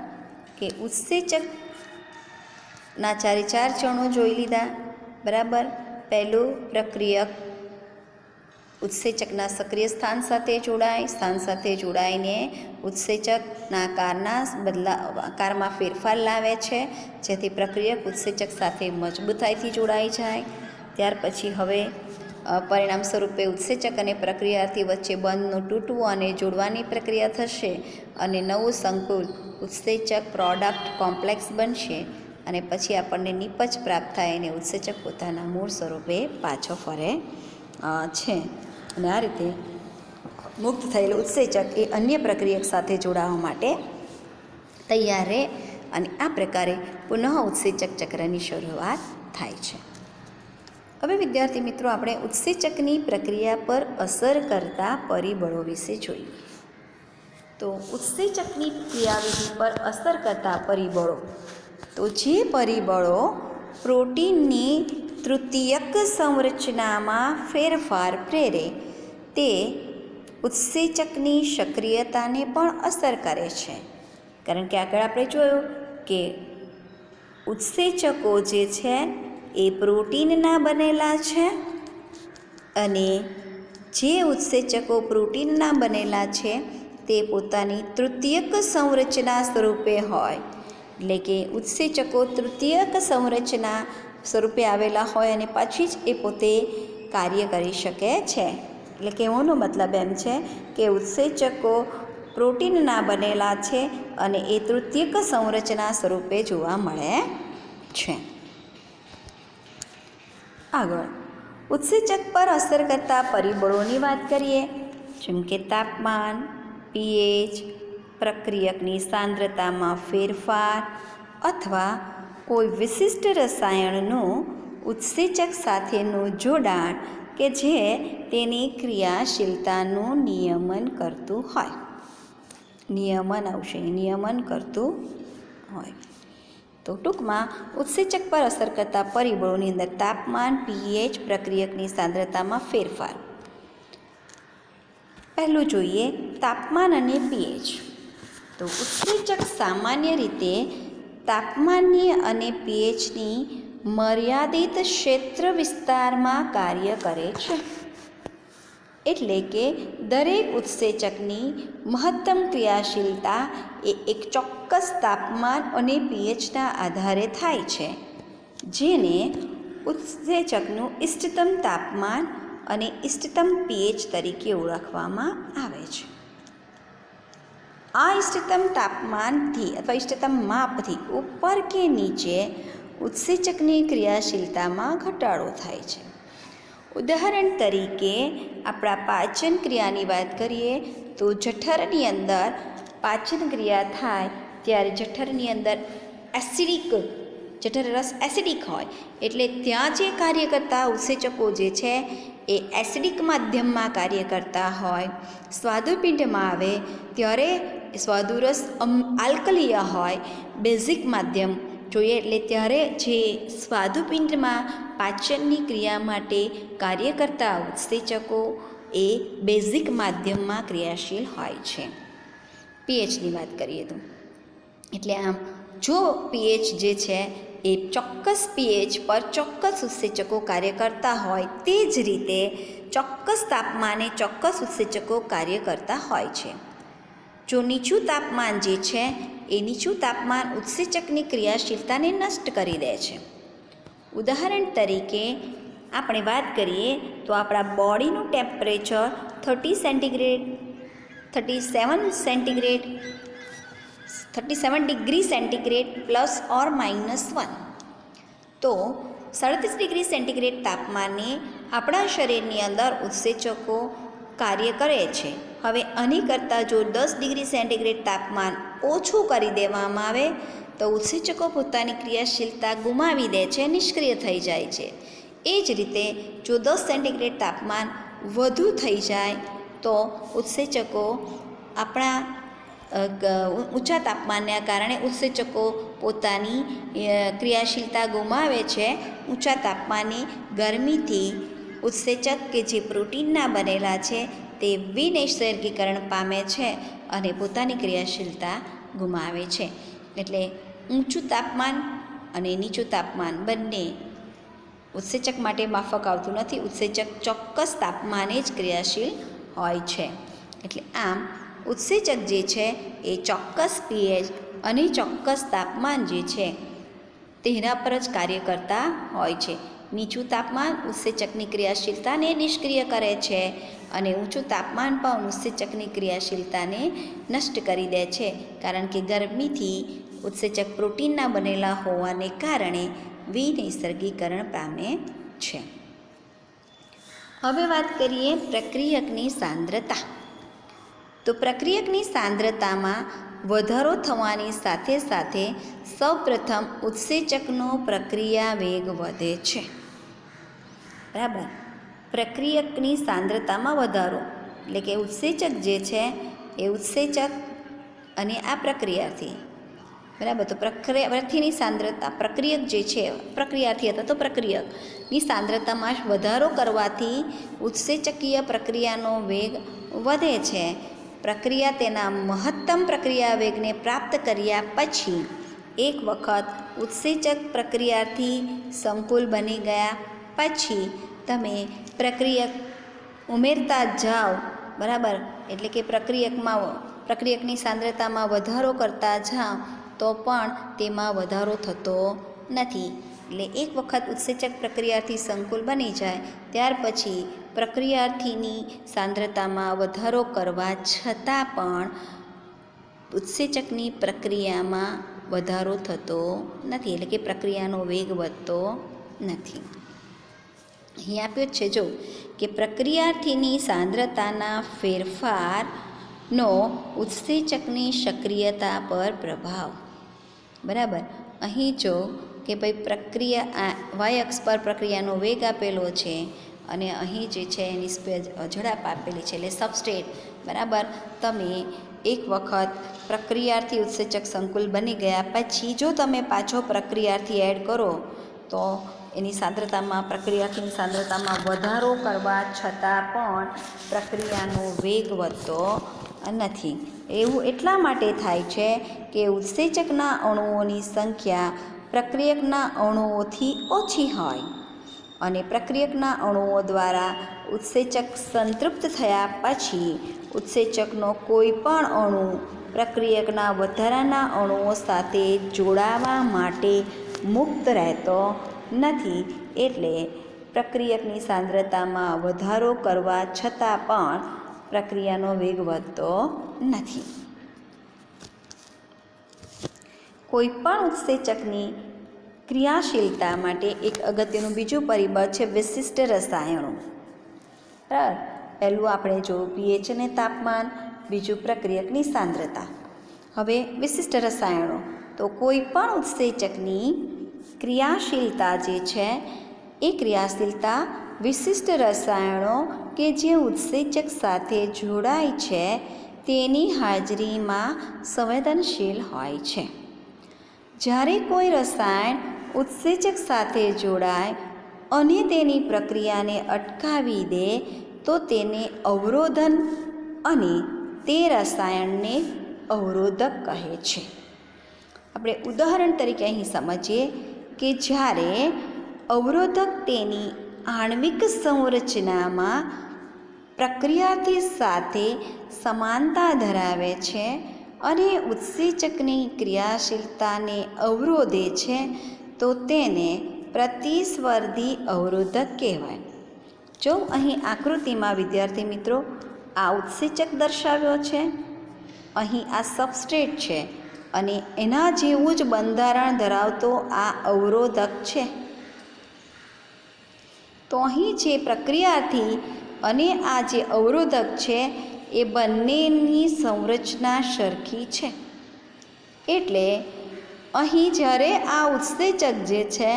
Speaker 1: કે ઉત્સેચકના ચારે ચાર ચરણો જોઈ લીધા બરાબર. પહેલું, પ્રક્રિયક ઉત્સેચકના સક્રિય સ્થાન સાથે જોડાય, સ્થાન સાથે જોડાઈને ઉત્સેચકના આકારમાં ફેરફાર લાવે છે જેથી પ્રક્રિયક ઉત્સેચક સાથે મજબૂતાઈથી જોડાઈ જાય. ત્યાર પછી હવે પરિણામ સ્વરૂપે ઉત્સેચક અને પ્રક્રિયાથી વચ્ચે બંધનું તૂટવું અને જોડવાની પ્રક્રિયા થશે અને નવું સંકુલ ઉત્સેચક પ્રોડક્ટ કોમ્પ્લેક્સ બનશે અને પછી આપણને નિપજ પ્રાપ્ત થાય અને ઉત્સેચક પોતાના મૂળ સ્વરૂપે પાછો ફરે છે. અને આ રીતે મુક્ત થયેલું ઉત્સેચક એ અન્ય પ્રક્રિયક સાથે જોડાવા માટે તૈયાર રહે અને આ પ્રકારે પુનઃ ઉત્સેચક ચક્રની શરૂઆત થાય છે. હવે વિદ્યાર્થી મિત્રો આપણે ઉત્સેચકની પ્રક્રિયા પર અસર કરતા પરિબળો વિશે જોઈએ. તો ઉત્સેચકની ક્રિયાવિધિ પર અસર કરતા પરિબળો, તો જે પરિબળો પ્રોટીનની તૃતીયક સંરચનામાં ફેરફાર પ્રેરે તે ઉત્સેચકની સક્રિયતાને પણ અસર કરે છે. કારણ કે આગળ આપણે જોયું કે ઉત્સેચકો જે છે એ પ્રોટીનના બનેલા છે અને જે ઉત્સેચકો પ્રોટીનના બનેલા છે તે પોતાની તૃતીયક સંરચના સ્વરૂપે હોય, એટલે કે ઉત્સેચકો તૃતીયક સંરચના સ્વરૂપે આવેલા હોય અને પછી જ એ પોતે કાર્ય કરી શકે છે. એટલે કહેવાનો મતલબ એમ છે કે ઉત્સેચકો પ્રોટીનના બનેલા છે અને એ તૃતીયક સંરચના સ્વરૂપે જોવા મળે છે. આગળ ઉત્સેચક પર અસર કરતા પરિબળોની વાત કરીએ, જેમ કે તાપમાન, pH, પ્રક્રિયકની સાંદ્રતામાં ફેરફાર અથવા કોઈ વિશિષ્ટ રસાયણનું ઉત્સેચક સાથેનું જોડાણ કે જે તેની ક્રિયાશીલતાનું નિયમન કરતું હોય. નિયમન કરતું હોય. તો ટૂંકમાં ઉત્સેચક પર અસર કરતા પરિબળોની અંદર તાપમાન, pH, પ્રક્રિયકની સાંદ્રતામાં ફેરફાર. પહેલું જોઈએ તાપમાન અને pH. તો ઉત્સેચક સામાન્ય રીતે તાપમાનની અને pHની મર્યાદિત ક્ષેત્ર વિસ્તારમાં કાર્ય કરે છે. એટલે કે દરેક ઉત્સેચકની મહત્તમ ક્રિયાશીલતા એ એક ચોક્કસ તાપમાન અને pHના આધારે થાય છે, જેને ઉત્સેચકનું ઇષ્ટતમ તાપમાન અને ઇષ્ટતમ pH તરીકે ઓળખવામાં આવે છે. આ ઇષ્ટતમ તાપમાનથી અથવા ઇષ્ટતમ માપથી ઉપર કે નીચે ઉત્સેચકની ક્રિયાશીલતામાં ઘટાડો થાય છે. ઉદાહરણ તરીકે આપણા પાચન ક્રિયાની વાત કરીએ તો જઠરની અંદર પાચન ક્રિયા થાય ત્યારે જઠરની અંદર જઠર રસ એસિડિક હોય, એટલે ત્યાં જે કાર્ય કરતા ઉત્સેચકો જે છે એ એસિડિક માધ્યમમાં કાર્ય કરતા હોય. સ્વાદુપિંડમાં આવે ત્યારે સ્વાદુરસ આલ્કલીય હોય, બેઝિક માધ્યમ જોઈએ, એટલે ત્યારે જે સ્વાદુપિંડમાં પાચનની ક્રિયા માટે કાર્ય કરતા ઉત્સેચકો એ બેઝિક માધ્યમમાં ક્રિયાશીલ હોય છે. pHની વાત કરીએ તો એટલે આમ જો pH જે છે એ ચોક્કસ pH પર ચોક્કસ ઉત્સેચકો કાર્ય કરતા હોય, તે જ રીતે ચોક્કસ તાપમાને ચોક્કસ ઉત્સેચકો કાર્ય કરતા હોય છે. જો નીચું તાપમાન જે છે એ નીચું તાપમાન ઉત્સેચકની ક્રિયાશીલતાને નષ્ટ કરી દે છે. ઉદાહરણ તરીકે આપણે વાત કરીએ તો આપણા બોડીનું ટેમ્પરેચર 37 ડિગ્રી સેન્ટીગ્રેડ ±1, તો 37 ડિગ્રી સેન્ટીગ્રેડ તાપમાને આપણા શરીરની અંદર ઉત્સેચકો કાર્ય કરે છે. હવે આની કરતાં જો 10 ડિગ્રી સેન્ટીગ્રેડ તાપમાન ઓછું કરી દેવામાં આવે તો ઉત્સેચકો પોતાની ક્રિયાશીલતા ગુમાવી દે છે, નિષ્ક્રિય થઈ જાય છે. એ જ રીતે જો 10 સેન્ટીગ્રેડ તાપમાન વધુ થઈ જાય તો ઉત્સેચકો આપણા ઊંચા તાપમાનને કારણે ઉત્સેચકો પોતાની ક્રિયાશીલતા ગુમાવે છે. ઊંચા તાપમાને ગરમીથી ઉત્સેચક કે જે પ્રોટીનના બનેલા છે તે વિનિસર્ગીકરણ પામે છે અને પોતાની ક્રિયાશીલતા ગુમાવે છે. એટલે ઊંચું તાપમાન અને નીચું તાપમાન બંને ઉત્સેચક માટે માફક આવતું નથી. ઉત્સેચક ચોક્કસ તાપમાને જ ક્રિયાશીલ હોય છે. એટલે આમ ઉત્સેચક જે છે એ ચોક્કસ pH અને ચોક્કસ તાપમાન જે છે તેના પર જ કાર્ય કરતા હોય છે. નીચું તાપમાન ઉત્સેચકની ક્રિયાશીલતાને નિષ્ક્રિય કરે છે અને ઊંચું તાપમાન પણ ઉત્સેચકની ક્રિયાશીલતાને નષ્ટ કરી દે છે, કારણ કે ગરમીથી ઉત્સેચક પ્રોટીનના બનેલા હોવાને કારણે વિનિસર્ગીકરણ પામે છે. હવે વાત કરીએ પ્રક્રિયકની સાંદ્રતા. તો પ્રક્રિયકની સાંદ્રતામાં વધારો થવાની સાથે સાથે સૌપ્રથમ ઉત્સેચકનો પ્રક્રિયા વેગ વધે છે. બરાબર, પ્રક્રિયકની સાંદ્રતામાં વધારો એટલે કે ઉત્સેચક જે છે એ ઉત્સેચક અને આ પ્રક્રિયાથી, બરાબર, તો પ્રક્રિયાર્થીની સાંદ્રતા પ્રક્રિયક જે છે પ્રક્રિયાર્થી અથવા તો પ્રક્રિયકની સાંદ્રતામાં વધારો કરવાથી ઉત્સેચકીય પ્રક્રિયાનો વેગ વધે છે. પ્રક્રિયા તેના મહત્તમ પ્રક્રિયા વેગને પ્રાપ્ત કર્યા પછી એક વખત ઉત્સેચક પ્રક્રિયાથી સંકુલ બની ગયા પછી તમે પ્રક્રિયક ઉમેરતા જ જાઓ, બરાબર, એટલે કે પ્રક્રિયકની સાંદ્રતામાં વધારો કરતા જાઓ તો પણ તેમાં વધારો થતો નથી. એટલે એક વખત ઉત્સેચક પ્રક્રિયાર્થી સંકુલ બની જાય ત્યાર પછી પ્રક્રિયાર્થીની સાંદ્રતામાં વધારો કરવા છતાં પણ ઉત્સેચકની પ્રક્રિયામાં વધારો થતો નથી, એટલે કે પ્રક્રિયાનો વેગ વધતો નથી. અહીં આપ્યું જ છે જો કે પ્રક્રિયાર્થીની સાંદ્રતાના ફેરફારનો ઉત્સેચકની સક્રિયતા પર પ્રભાવ. બરાબર, અહીં જો કે ભાઈ વાય અક્ષ પર પ્રક્રિયાનો વેગ આપેલો છે અને અહીં જે છે એની ઝડપ આપેલી છે, એટલે સબસ્ટ્રેટ. બરાબર, તમે એક વખત પ્રક્રિયાર્થી ઉત્સેચક સંકુલ બની ગયા પછી જો તમે પાછો પ્રક્રિયાર્થી એડ કરો તો એની સાંદ્રતામાં પ્રક્રિયાર્થીની સાંદ્રતામાં વધારો કરવા છતાં પણ પ્રક્રિયાનો વેગ વધતો નથી. એવું એટલા માટે થાય છે કે ઉત્સેચકના અણુઓની સંખ્યા પ્રક્રિયકના અણુઓથી ઓછી હોય અને પ્રક્રિયકના અણુઓ દ્વારા ઉત્સેચક સંતૃપ્ત થયા પછી ઉત્સેચકનો કોઈ પણ અણુ પ્રક્રિયકના વધારાના અણુઓ સાથે જોડાવા માટે મુક્ત રહેતો નથી, એટલે પ્રક્રિયકની સાંદ્રતામાં વધારો કરવા છતાં પણ પ્રક્રિયાનો વેગ વધતો નથી. કોઈપણ ઉત્સેચકની ક્રિયાશીલતા માટે એક અગત્યનું બીજું પરિબળ છે વિશિષ્ટ રસાયણો. બરાબર, પહેલું આપણે જોયું pH અને તાપમાન, બીજું પ્રક્રિયકની સાંદ્રતા. હવે વિશિષ્ટ રસાયણો, તો કોઈ પણ ઉત્સેચકની ક્રિયાશીલતા જે છે એ ક્રિયાશીલતા વિશિષ્ટ રસાયણો કે જે ઉત્સેચક સાથે જોડાય છે તેની હાજરીમાં સંવેદનશીલ હોય છે. જ્યારે કોઈ રસાયણ ઉત્સેચક સાથે જોડાય અને તેની પ્રક્રિયાને અટકાવી દે તો તેને અવરોધન અને તે રસાયણને અવરોધક કહે છે. આપણે ઉદાહરણ તરીકે અહીં સમજીએ કે જ્યારે અવરોધક તેની આણ્વિક સંરચનામાં પ્રક્રિયાર્થી સાથે સમાનતા ધરાવે છે અને ઉત્સેચકની ક્રિયાશીલતાને અવરોધે છે તો તેને પ્રતિસ્પર્ધી અવરોધક કહેવાય. જો અહીં આકૃતિમાં વિદ્યાર્થી મિત્રો આ ઉત્સેચક દર્શાવ્યો છે, અહીં આ સબસ્ટ્રેટ છે અને એના જેવું જ બંધારણ ધરાવતો આ અવરોધક છે. તો અહીં જે પ્રક્રિયાર્થી અને આ જે અવરોધક છે એ બંનેની સંરચના સરખી છે, એટલે અહીં જ્યારે આ ઉત્સેચક જે છે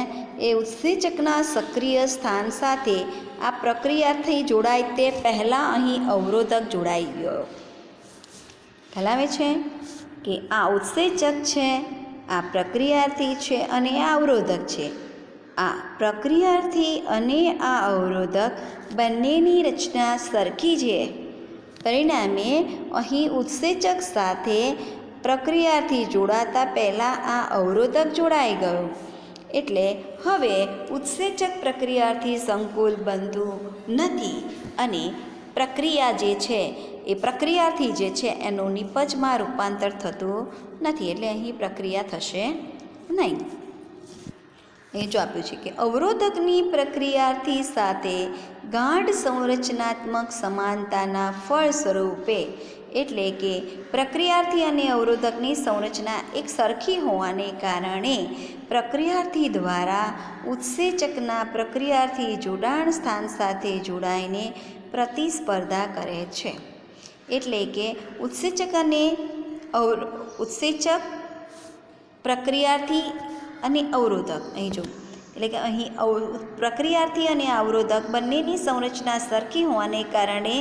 Speaker 1: એ ઉત્સેચકના સક્રિય સ્થાન સાથે આ પ્રક્રિયાર્થી જોડાય તે પહેલાં અહીં અવરોધક જોડાઈ ગયો. ખ્યાલ આવે છે કે આ ઉત્સેચક છે, આ પ્રક્રિયાર્થી છે અને આ અવરોધક છે. આ પ્રક્રિયાર્થી અને આ અવરોધક બંનેની રચના સરખી છે, પરિણામે અહીં ઉત્સેચક સાથે પ્રક્રિયાથી જોડાતા પહેલાં આ અવરોધક જોડાઈ ગયો, એટલે હવે ઉત્સેચક પ્રક્રિયાથી સંકુલ બનતું નથી અને પ્રક્રિયા જે છે એ પ્રક્રિયાથી જે છે એનું નિપજમાં રૂપાંતર થતું નથી, એટલે અહીં પ્રક્રિયા થશે નહીં. એ જો આપ્યું છે કે અવરોધકની પ્રક્રિયાથી સાથે ગાઢ સંરચનાત્મક સમાનતાના ફળ સ્વરૂપે, એટલે કે પ્રક્રિયાર્થી અને અવરોધકની સંરચના એક સરખી હોવાને કારણે પ્રક્રિયાર્થી દ્વારા ઉત્સેચકના પ્રક્રિયાર્થી જોડાણ સ્થાન સાથે જોડાઈને પ્રતિસ્પર્ધા કરે છે. એટલે કે ઉત્સેચક પ્રક્રિયાર્થી અને અવરોધક, અહીં જો એટલે કે અહીં પ્રક્રિયાર્થી અને અવરોધક બંનેની સંરચના સરખી હોવાને કારણે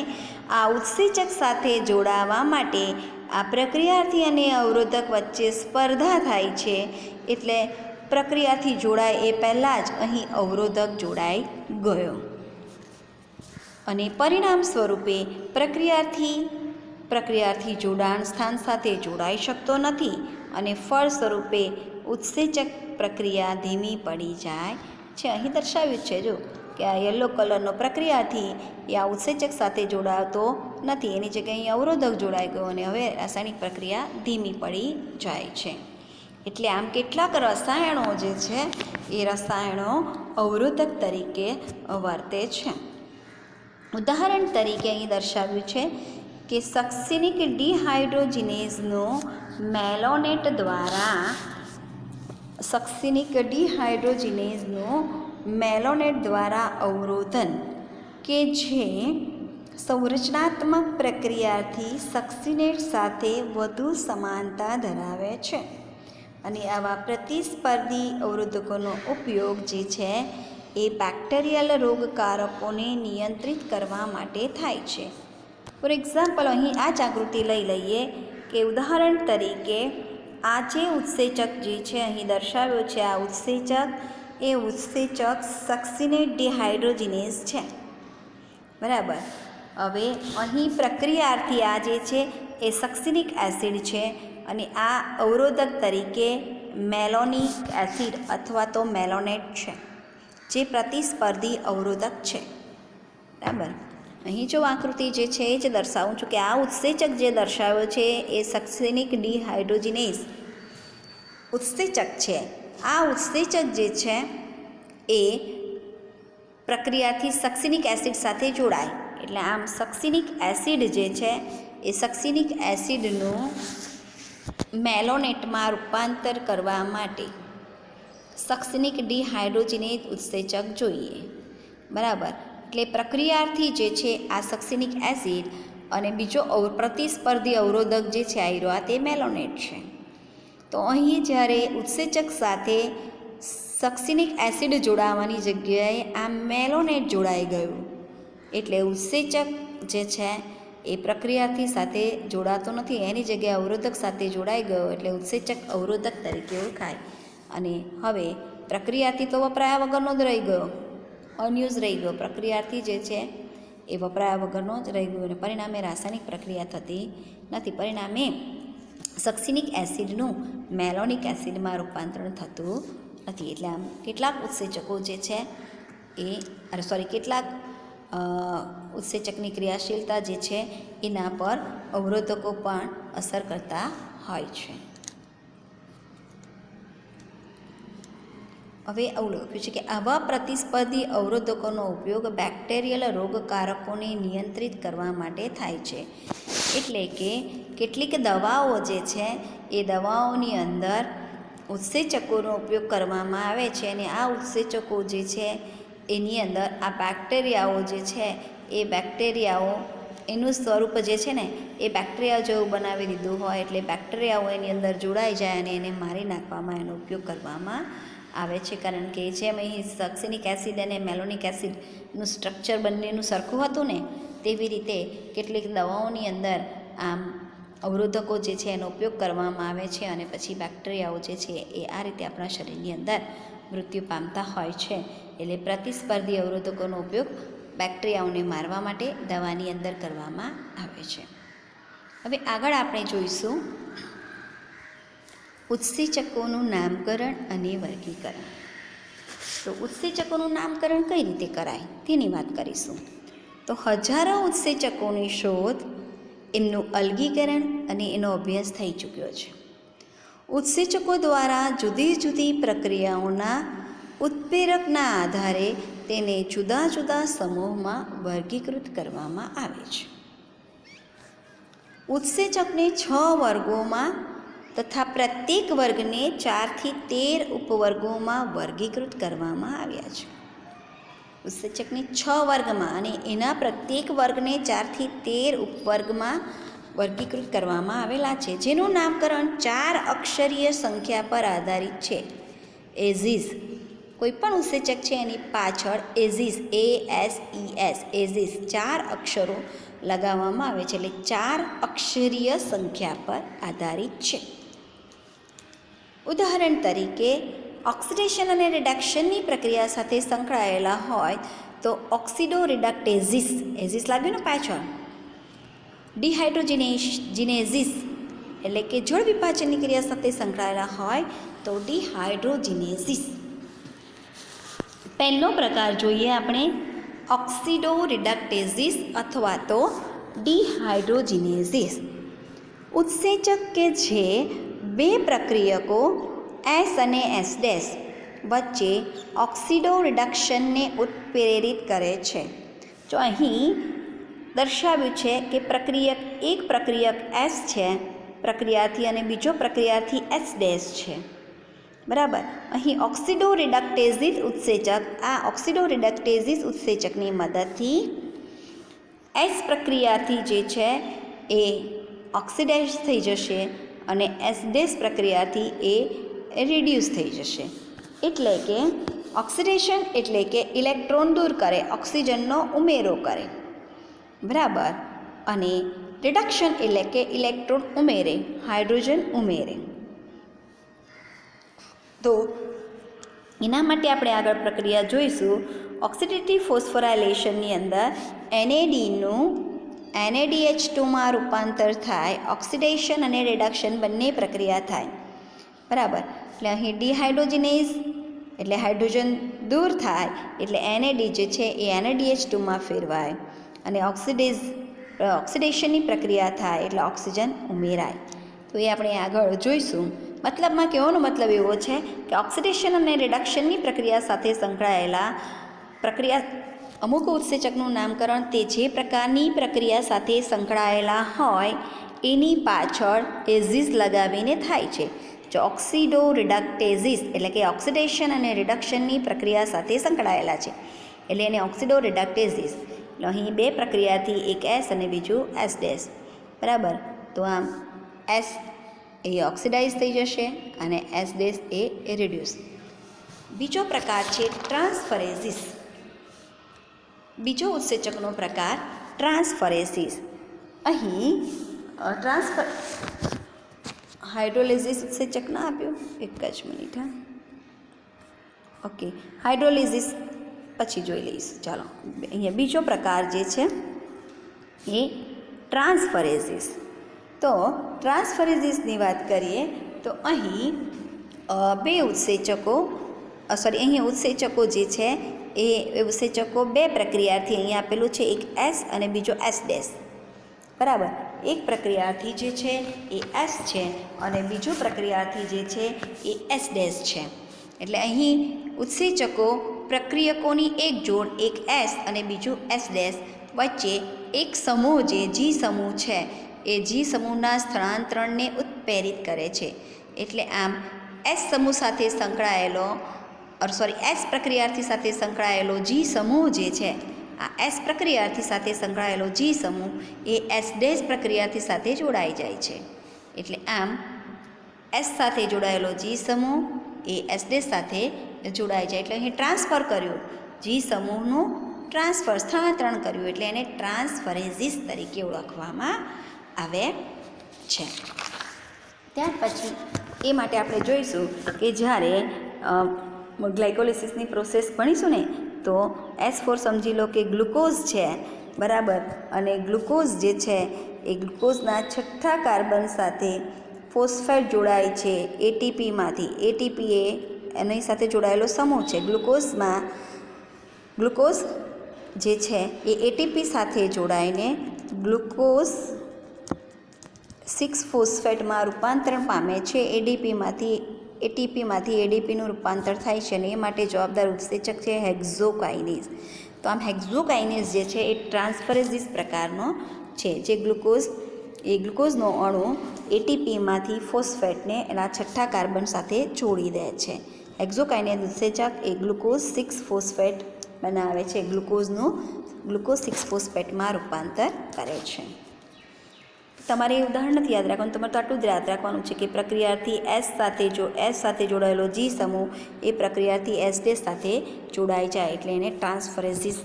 Speaker 1: આ ઉત્સેચક સાથે જોડાવા માટે આ પ્રક્રિયાર્થી અને અવરોધક વચ્ચે સ્પર્ધા થાય છે, એટલે પ્રક્રિયાથી જોડાય એ પહેલાં જ અહીં અવરોધક જોડાઈ ગયો અને પરિણામ સ્વરૂપે પ્રક્રિયાર્થી જોડાણ સ્થાન સાથે જોડાઈ શકતો નથી અને ફળ સ્વરૂપે ઉત્સેચક પ્રક્રિયા ધીમી પડી જાય છે. અહીં દર્શાવ્યું છે જો કે આ યલો કલરનો પ્રક્રિયાથી એ આ ઉત્સેચક સાથે જોડાતો નથી, એની જગ્યાએ અહીં અવરોધક જોડાઈ ગયો અને હવે રાસાયણિક પ્રક્રિયા ધીમી પડી જાય છે. એટલે આમ કેટલાક રસાયણો જે છે એ રસાયણો અવરોધક તરીકે વર્તે છે. ઉદાહરણ તરીકે અહીં દર્શાવ્યું છે કે સક્સિનિક ડિહાઇડ્રોજિનેઝનો મેલોનેટ દ્વારા અવરોધન કે જે સંરચનાત્મક પ્રક્રિયાથી સક્સિનેટ સાથે વધુ સમાનતા ધરાવે છે. અને આવા પ્રતિસ્પર્ધી અવરોધકોનો ઉપયોગ જે છે એ બેક્ટેરિયલ રોગકારકોને નિયંત્રિત કરવા માટે થાય છે. ફોર એક્ઝામ્પલ, અહીં આ જ આકૃતિ લઈ લઈએ કે ઉદાહરણ તરીકે આ જે ઉત્સેચક જે છે અહીં દર્શાવ્યો છે, આ ઉત્સેચક સક્સિનેટ ડિહાઇડ્રોજિનેઝ છે, બરાબર. હવે અહીં પ્રક્રિયાર્થી આ જે છે એ સક્સિનિક એસિડ છે અને આ અવરોધક તરીકે મેલોનિક એસિડ અથવા તો મેલોનેટ છે, જે પ્રતિસ્પર્ધી અવરોધક છે, બરાબર. અહીં જો આકૃતિ જે છે એ જ દર્શાવું છું કે આ ઉત્સેચક જે દર્શાવ્યો છે એ સક્સિનિક ડિહાઇડ્રોજિનેઝ ઉત્સેચક છે. આ ઉત્સેચક જે છે એ પ્રક્રિયાથી સક્સિનિક એસિડ સાથે જોડાય, એટલે આમ સક્સિનિક એસિડ જે છે એ સક્સિનિક એસિડનું મેલોનેટમાં રૂપાંતર કરવા માટે સક્સિનિક ડિહાઇડ્રોજિનેઝ ઉત્સેચક જોઈએ, બરાબર. એટલે પ્રક્રિયાર્થી જે છે આ સક્સિનિક એસિડ અને બીજો પ્રતિસ્પર્ધી અવરોધક જે છે આ તે મેલોનેટ છે. તો અહીં જ્યારે ઉત્સેચક સાથે સક્સિનિક એસિડ જોડાવાની જગ્યાએ આ મેલોનેટ જોડાઈ ગયું, એટલે ઉત્સેચક જે છે એ પ્રક્રિયાર્થી સાથે જોડાતો નથી, એની જગ્યાએ અવરોધક સાથે જોડાઈ ગયો, એટલે ઉત્સેચક અવરોધક તરીકે ઓળખાય. અને હવે પ્રક્રિયાથી તો વપરાયા વગરનો જ રહી ગયો, અનયુઝ રહી ગયો. પ્રક્રિયાર્થી જે છે એ વપરાયા વગરનો જ રહી ગયો અને પરિણામે રાસાયણિક પ્રક્રિયા થતી નથી. પરિણામે સક્સિનિક એસિડનું મેલોનિક એસિડમાં રૂપાંતરણ થતું નથી. એટલે આમ કેટલાક ઉત્સેચકો જે છે કેટલાક ઉત્સેચકની ક્રિયાશીલતા જે છે એના પર અવરોધકો પણ અસર કરતા હોય છે. હવે આવું લખ્યું છે કે આવા પ્રતિસ્પર્ધી અવરોધકોનો ઉપયોગ બેક્ટેરિયલ રોગકારકોને નિયંત્રિત કરવા માટે થાય છે. એટલે કે કેટલીક દવાઓ જે છે એ દવાઓની અંદર ઉત્સેચકોનો ઉપયોગ કરવામાં આવે છે અને આ ઉત્સેચકો જે છે એની અંદર આ બેક્ટેરિયાઓ જે છે એ બેક્ટેરિયાઓ એનું સ્વરૂપ જે છે ને એ બેક્ટેરિયા જેવું બનાવી દીધું હોય, એટલે બેક્ટેરિયાઓ એની અંદર જોડાઈ જાય અને એને મારી નાખવામાં એનો ઉપયોગ કરવામાં આવે છે. કારણ કે જેમ અહીં સક્સિનિક એસિડ અને મેલોનિક એસિડનું સ્ટ્રક્ચર બંનેનું સરખું હતું ને, તેવી રીતે કેટલીક દવાઓની અંદર આમ અવરોધકો જે છે એનો ઉપયોગ કરવામાં આવે છે અને પછી બેક્ટેરિયાઓ જે છે એ આ રીતે આપણા શરીરની અંદર મૃત્યુ પામતા હોય છે. એટલે પ્રતિસ્પર્ધી અવરોધકોનો ઉપયોગ બેક્ટેરિયાઓને મારવા માટે દવાની અંદર કરવામાં આવે છે. હવે આગળ આપણે જોઈશું ઉત્સેચકોનું નામકરણ અને વર્ગીકરણ. તો ઉત્સેચકોનું નામકરણ કઈ રીતે કરાય તેની વાત કરીશું. તો હજારો ઉત્સેચકોની શોધ, એમનું અલગીકરણ અને એનો અભ્યાસ થઈ ચૂક્યો છે. ઉત્સેચકો દ્વારા જુદી જુદી પ્રક્રિયાઓના ઉત્પ્રેરકના આધારે તેને જુદા જુદા સમૂહમાં વર્ગીકૃત કરવામાં આવે છે. ઉત્સેચકને 6 વર્ગોમાં તથા પ્રત્યેક વર્ગને 4 થી 13 ઉપવર્ગોમાં વર્ગીકૃત કરવામાં આવ્યા છે. ઉત્સેચકને 6 વર્ગમાં અને એના પ્રત્યેક વર્ગને 4 થી 13 ઉપવર્ગમાં વર્ગીકૃત કરવામાં આવેલા છે, જેનું નામકરણ 4 અક્ષરીય સંખ્યા પર આધારિત છે. એઝિસ, કોઈપણ ઉત્સેચક છે એની પાછળ એઝિસ, ASES, એઝિસ 4 અક્ષરો લગાવવામાં આવે છે, એટલે 4 અક્ષરીય સંખ્યા પર આધારિત છે. ઉદાહરણ તરીકે ઓક્સિડેશન અને રિડક્શનની પ્રક્રિયા સાથે સંકળાયેલા હોય તો ઓક્સિડો રિડક્ટેઝિસ, એઝિસ લાગ્યું ને પાછળ, ડિહાઇડ્રોજિનેઝિસ એટલે કે જળ વિભાજનની ક્રિયા સાથે સંકળાયેલા હોય તો ડિહાઇડ્રોજિનેઝિસ, પહેલો પ્રકાર જોઈએ આપણે ઓક્સિડો રિડક્ટેઝિસ અથવા તો ડિહાઇડ્રોજિનેઝિસ. ઉત્સેચક કે જે બે પ્રક્રિયકો એસ અને એસ ડેશ વચ્ચે ઓક્સિડો રિડક્શનને ઉત્પ્રેરિત કરે છે. જો અહીં દર્શાવ્યું છે કે એક પ્રક્રિયક એસ છે પ્રક્રિયાથી અને બીજો પ્રક્રિયાથી એસ ડેશ છે. બરાબર. અહીં ઓક્સિડો રિડક્ટેઝિસ ઉત્સેચક આ ઓક્સિડો રિડક્ટેઝિસ ઉત્સેચકની મદદથી એસ પ્રક્રિયાથી જે છે એ ઓક્સિડાઇઝ થઈ જશે અને એસ ડેશ પ્રક્રિયાથી એ રિડ્યુસ થઈ જશે. એટલે કે ઓક્સિડેશન એટલે કે ઇલેક્ટ્રોન દૂર કરે, ઓક્સિજનનો ઉમેરો કરે. બરાબર. અને રિડક્શન એટલે કે ઇલેક્ટ્રોન ઉમેરે, હાઇડ્રોજન ઉમેરે. તો એના માટે આપણે આગળ પ્રક્રિયા જોઈશું. ઓક્સિડેટિવ ફોસ્ફોરાયલેશનની અંદર NADનું NADH2માં રૂપાંતર થાય, ઓક્સિડેશન અને રિડક્શન બંને પ્રક્રિયા થાય. બરાબર. એટલે અહીં ડિહાઇડ્રોજિનેઝ એટલે હાઇડ્રોજન દૂર થાય એટલે NAD જે છે એ NADH2માં ફેરવાય અને ઓક્સિડેશનની પ્રક્રિયા થાય એટલે ઓક્સિજન ઉમેરાય. તો એ આપણે આગળ જોઈશું. મતલબમાં કહેવાનો મતલબ એવો છે કે ઓક્સિડેશન અને રિડક્શનની પ્રક્રિયા સાથે સંકળાયેલા અમુક ઉત્સેચકનું નામકરણ તે જે પ્રકારની પ્રક્રિયા સાથે સંકળાયેલા હોય એની પાછળ એઝિસ લગાવીને થાય છે. જો ઓક્સિડો રિડક્ટેઝિસ એટલે કે ઓક્સિડેશન અને રિડક્શનની પ્રક્રિયા સાથે સંકળાયેલા છે એટલે એને ઓક્સિડો રિડક્ટેઝિસ. એટલે અહીં બે પ્રક્રિયાથી એક એસ અને બીજું એસ ડેશ. બરાબર. તો આમ એસ એ ઓક્સિડાઇઝ થઈ જશે અને એસ ડેશ એ રિડ્યુસ. બીજો પ્રકાર છે ટ્રાન્સફરેઝિસ. બીજો ઉત્સેચકનો પ્રકાર ટ્રાન્સફરેઝિસ. અહીં હાઇડ્રોલિઝિસ ઉત્સેચક ના આપ્યું, એક જ મિનિટ. હા, ઓકે. હાઇડ્રોલિઝિસ પછી જોઈ લઈશું. ચાલો, અહીંયા બીજો પ્રકાર જે છે એ ટ્રાન્સફરેઝિસ. તો ટ્રાન્સફરેઝિસની વાત કરીએ તો અહીં અહીંયા ઉત્સેચકો જે છે એ ઉત્સેચકો બે પ્રક્રિયાથી અહીંયા આપેલું છે, એક એસ અને બીજો એસ ડેશ. બરાબર. એક પ્રક્રિયાથી જે છે એ એસ છે અને બીજો પ્રક્રિયાથી જે છે એ એસ ડેશ છે. એટલે અહીં ઉત્સેચકો પ્રક્રિયકોની એક જોડ, એક એસ અને બીજું એસ ડેશ વચ્ચે એક સમૂહ જે જી સમૂહ છે એ જી સમૂહના સ્થળાંતરણને ઉત્પ્રેરિત કરે છે. એટલે આમ એસ સમૂહ સાથે સંકળાયેલો એસ પ્રક્રિયાર્થી સાથે સંકળાયેલો જી સમૂહ જે છે, આ એસ પ્રક્રિયાર્થી સાથે સંકળાયેલો જી સમૂહ એ એસ ડેશ પ્રક્રિયાથી સાથે જોડાઈ જાય છે. એટલે આમ એસ સાથે જોડાયેલો જી સમૂહ એ એસ ડેશ સાથે જોડાઈ જાય. એટલે અહીં ટ્રાન્સફર કર્યું, જી સમૂહનું ટ્રાન્સફર સ્થળાંતરણ કર્યું એટલે એને ટ્રાન્સફરેઝિસ તરીકે ઓળખવામાં આવે છે. ત્યાર પછી એ માટે આપણે જોઈશું કે જ્યારે ગ્લાયકોલિસિસની પ્રોસેસ ભણીશું ને તો S4 સમજી લો કે ગ્લુકોઝ છે. બરાબર. અને ગ્લુકોઝ જે છે એ ગ્લુકોઝના છઠ્ઠા કાર્બન સાથે ફોસ્ફેટ જોડાય છે એટીપીમાંથી. એટીપી એ એની સાથે જોડાયેલો સમૂહ છે. ગ્લુકોઝ જે છે એ એટીપી સાથે જોડાઈને ગ્લુકોઝ 6 ફોસ્ફેટમાં રૂપાંતરણ પામે છે. એટીપીમાંથી એડીપીનું રૂપાંતર થાય છે અને એ માટે જવાબદાર ઉત્સેચક છે હેક્ઝોકાઇનેઝ. તો આમ હેક્ઝોકાઇનેઝ જે છે એ ટ્રાન્સફરેઝિસ પ્રકારનો છે, જે ગ્લુકોઝનો અણુ એટીપીમાંથી ફોસ્ફેટને એના છઠ્ઠા કાર્બન સાથે જોડી દે છે. હેક્ઝોકાઇનેઝ ઉત્સેચક એ ગ્લુકોઝ 6 ફોસ્ફેટ બનાવે છે, ગ્લુકોઝ 6 ફોસ્ફેટમાં રૂપાંતર કરે છે. તમારે એ ઉદાહરણ નથી યાદ રાખવાનું, તમારે તો આટલું જ યાદ રાખવાનું છે કે પ્રક્રિયાથી એસ સાથે જોડાયેલો જી સમૂહ એ પ્રક્રિયાથી એસ ડેશ સાથે જોડાઈ જાય એટલે એને ટ્રાન્સફરેઝિસ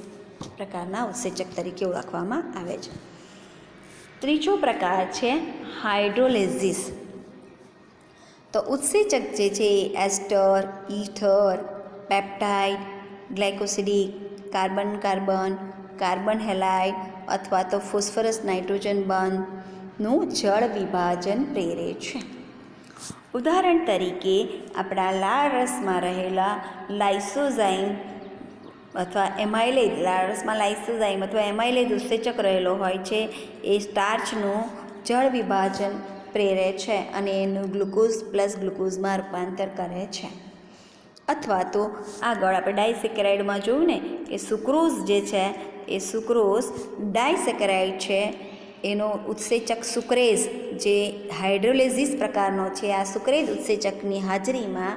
Speaker 1: પ્રકારના ઉત્સેચક તરીકે ઓળખવામાં આવે છે. ત્રીજો પ્રકાર છે હાઇડ્રોલિઝિસ. તો ઉત્સેચક જે છે એ એસ્ટર, ઈથર, પેપ્ટાઇડ, ગ્લાયકોસિડિક, કાર્બન હેલાઇડ અથવા તો ફોસ્ફરસ નાઇટ્રોજન બંધનું જળ વિભાજન પ્રેરે છે. ઉદાહરણ તરીકે આપણા લાળ રસમાં રહેલા લાઇસોઝાઇમ અથવા એમાઇલેજ લાળરસમાં લાઇસોઝાઇમ અથવા એમાઇલેજ ઉત્સેચક રહેલો હોય છે એ સ્ટાર્ચનું જળ વિભાજન પ્રેરે છે અને એનું ગ્લુકોઝ પ્લસ ગ્લુકોઝમાં રૂપાંતર કરે છે. અથવા તો આગળ આપણે ડાયસેકેરાઇડમાં જોયું ને કે સુક્રોઝ જે છે એ સુક્રોઝ ડાયસેકેરાઇડ છે, એનો ઉત્સેચક સુક્રેઝ જે હાઇડ્રોલેઝિસ પ્રકારનો છે, આ સુક્રેઝ ઉત્સેચકની હાજરીમાં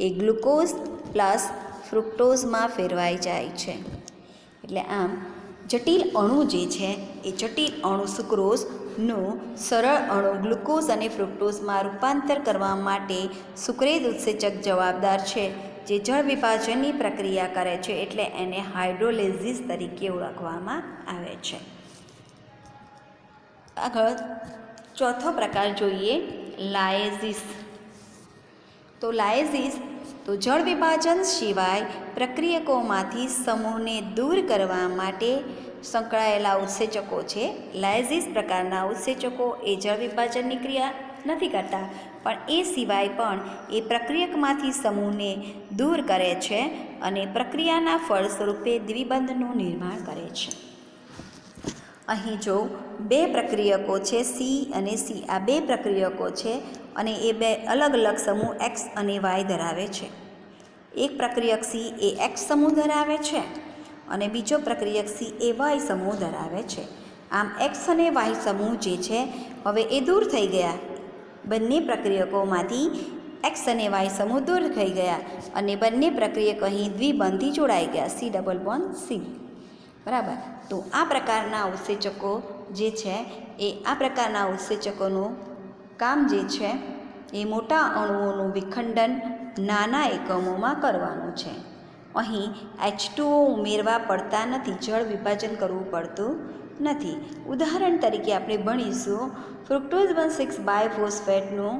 Speaker 1: એ ગ્લુકોઝ પ્લસ ફ્રુક્ટોઝમાં ફેરવાઈ જાય છે. એટલે આમ જટિલ અણુ જે છે એ જટિલ અણુ સુક્રોઝનું સરળ અણુ ગ્લુકોઝ અને ફ્રુક્ટોઝમાં રૂપાંતર કરવા માટે સુક્રેઝ ઉત્સેચક જવાબદાર છે, જે જળ વિભાજનની પ્રક્રિયા કરે છે, એટલે એને હાઇડ્રોલેઝિસ તરીકે ઓળખવામાં આવે છે. આગળ ચોથો પ્રકાર જોઈએ, લાયેઝિસ. તો લાયેઝિસ તો જળ વિભાજન સિવાય પ્રક્રિયકોમાંથી સમૂહને દૂર કરવા માટે સંકળાયેલા ઉત્સેચકો છે. લાયેઝિસ પ્રકારના ઉત્સેચકો એ જળ વિભાજનની ક્રિયા નથી કરતા, પણ એ સિવાય પણ એ પ્રક્રિયકમાંથી સમૂહને દૂર કરે છે અને પ્રક્રિયાના ફળ સ્વરૂપે દ્વિબંધનું નિર્માણ કરે છે. અહીં જો બે પ્રક્રિયકો છે, સી અને સી. આ બે પ્રક્રિયકો છે અને એ બે અલગ અલગ સમૂહ એક્સ અને વાય ધરાવે છે. એક પ્રક્રિયક સી એ એક્સ સમૂહ ધરાવે છે અને બીજો પ્રક્રિયક સી એ વાય સમૂહ ધરાવે છે. આમ એક્સ અને વાય સમૂહ જે છે હવે એ દૂર થઈ ગયા. બંને પ્રક્રિયકોમાંથી એક્સ અને વાય સમૂહ દૂર થઈ ગયા અને બંને પ્રક્રિયક અહીં દ્વિબંધી જોડાઈ ગયા, સી ડબલ બોન્ડ સી. બરાબર. તો આ પ્રકારના ઉત્સેચકો જે છે એ આ પ્રકારના ઉત્સેચકોનું કામ જે છે એ મોટા અણુઓનું વિખંડન નાના એકમોમાં કરવાનું છે. અહીં H2O ઉમેરવા પડતા નથી, જળ વિભાજન કરવું પડતું નથી. ઉદાહરણ તરીકે આપણે ભણીશું ફ્રુક્ટોઝ 1,6 બાયફોસ્ફેટનું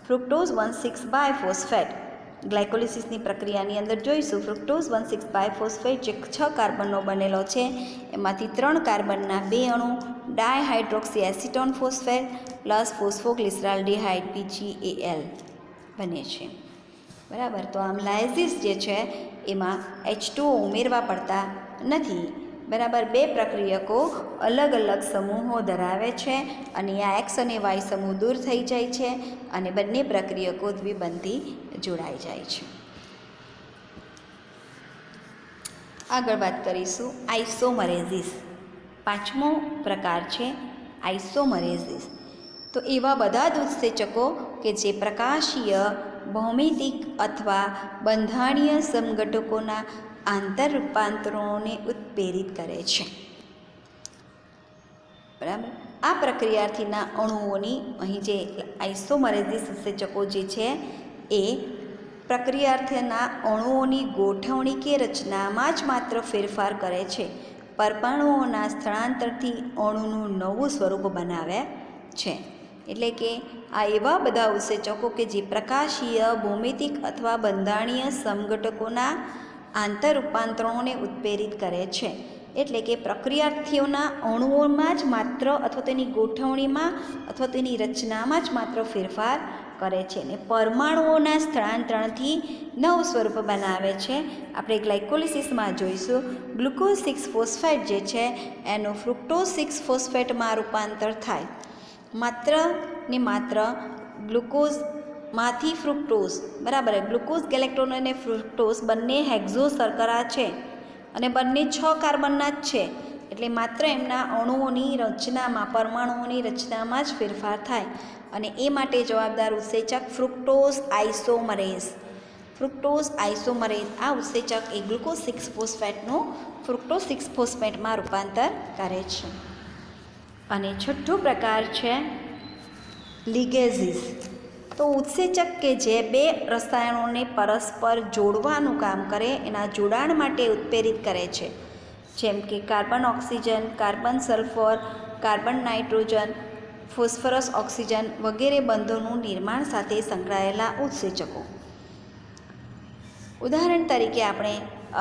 Speaker 1: ફ્રુક્ટોઝ 1,6 બાયફોસ્ફેટ ગ્લાયકોલિસિસની પ્રક્રિયાની અંદર જોઈશું. ફ્રુક્ટોઝ 1,6 બાયફોસ્ફેટ જે 6 કાર્બનનો બનેલો છે, એમાંથી 3 કાર્બનના 2 અણુ ડાયહાઇડ્રોક્સી એસિટોન ફોસ્ફેટ પ્લસ ફોસ્ફોગ્લિસરાલ્ડિહાઇડ PgAl બને છે. બરાબર. તો આમ લાયેઝિસ જે છે એમાં H2O ઉમેરવા પડતા નથી. બરાબર. બે પ્રક્રિયકો અલગ અલગ સમૂહો ધરાવે છે અને આ એક્સ અને વાય સમૂહ દૂર થઈ જાય છે અને બંને પ્રક્રિયકો દ્વિબંધી જોડાઈ જાય છે. આગળ વાત કરીશું આઇસોમરેઝિસ. પાંચમો પ્રકાર છે આઇસોમરેઝિસ. તો એવા બધા જ ઉત્સેચકો કે જે પ્રકાશીય, ભૌમિતિક અથવા બંધારણીય સમઘટકોના આંતર રૂપાંતરોને ઉત્પ્રેરિત કરે છે. બરાબર. આ પ્રક્રિયાથીના અણુઓની અહીં જે આઇસોમરેઝિસ ઉત્સેચકો જે છે એ પ્રક્રિયાર્થીના અણુઓની ગોઠવણી કે રચનામાં જ માત્ર ફેરફાર કરે છે. પરમાણુઓના સ્થળાંતરથી અણુનું નવું સ્વરૂપ બનાવે છે. એટલે કે આ એવા બધા ઉત્સેચકો કે જે પ્રકાશીય, ભૌમિતિક અથવા બંધારણીય સમઘટકોના આંતર રૂપાંતરોને ઉત્પ્રેરિત કરે છે. એટલે કે પ્રક્રિયાર્થીઓના અણુઓમાં જ માત્ર અથવા તેની ગોઠવણીમાં અથવા તેની રચનામાં જ માત્ર ફેરફાર કરે છે અને પરમાણુઓના સ્થળાંતરણથી નવું સ્વરૂપ બનાવે છે. આપણે ગ્લાયકોલિસિસમાં જોઈશું ગ્લુકોઝ 6 ફોસ્ફેટ જે છે એનું ફ્રુક્ટોઝ 6 ફોસ્ફેટમાં રૂપાંતર થાય. માત્ર ને માત્ર ગ્લુકોઝમાંથી ફ્રુક્ટોઝ. બરાબર. ગ્લુકોઝ ગેલેક્ટોન અને ફ્રુક્ટોઝ બંને હેક્ઝો શર્કરા છે અને બંને 6 કાર્બનના જ છે. એટલે માત્ર એમના અણુઓની રચનામાં, પરમાણુઓની રચનામાં જ ફેરફાર થાય અને એ માટે જવાબદાર ઉત્સેચક ફ્રુક્ટોઝ આઇસોમરેઝ. ફ્રુક્ટોઝ આઇસોમરેઝ આ ઉત્સેચક એ ગ્લુકોઝ 6 ફોસ્ફેટનું ફ્રુક્ટોઝ 6 ફોસ્ફેટમાં રૂપાંતર કરે છે. અને છઠ્ઠો પ્રકાર છે લિગેઝિસ. તો ઉત્સેચક કે જે બે રસાયણોને પરસ્પર જોડવાનું કામ કરે, એના જોડાણ માટે ઉત્પ્રેરિત કરે છે. જેમ કે carbon oxygen, carbon sulphur, carbon nitrogen, phosphorus oxygen વગેરે બંધોનું નિર્માણ સાથે સંકળાયેલા ઉત્સેચકો. ઉદાહરણ તરીકે આપણે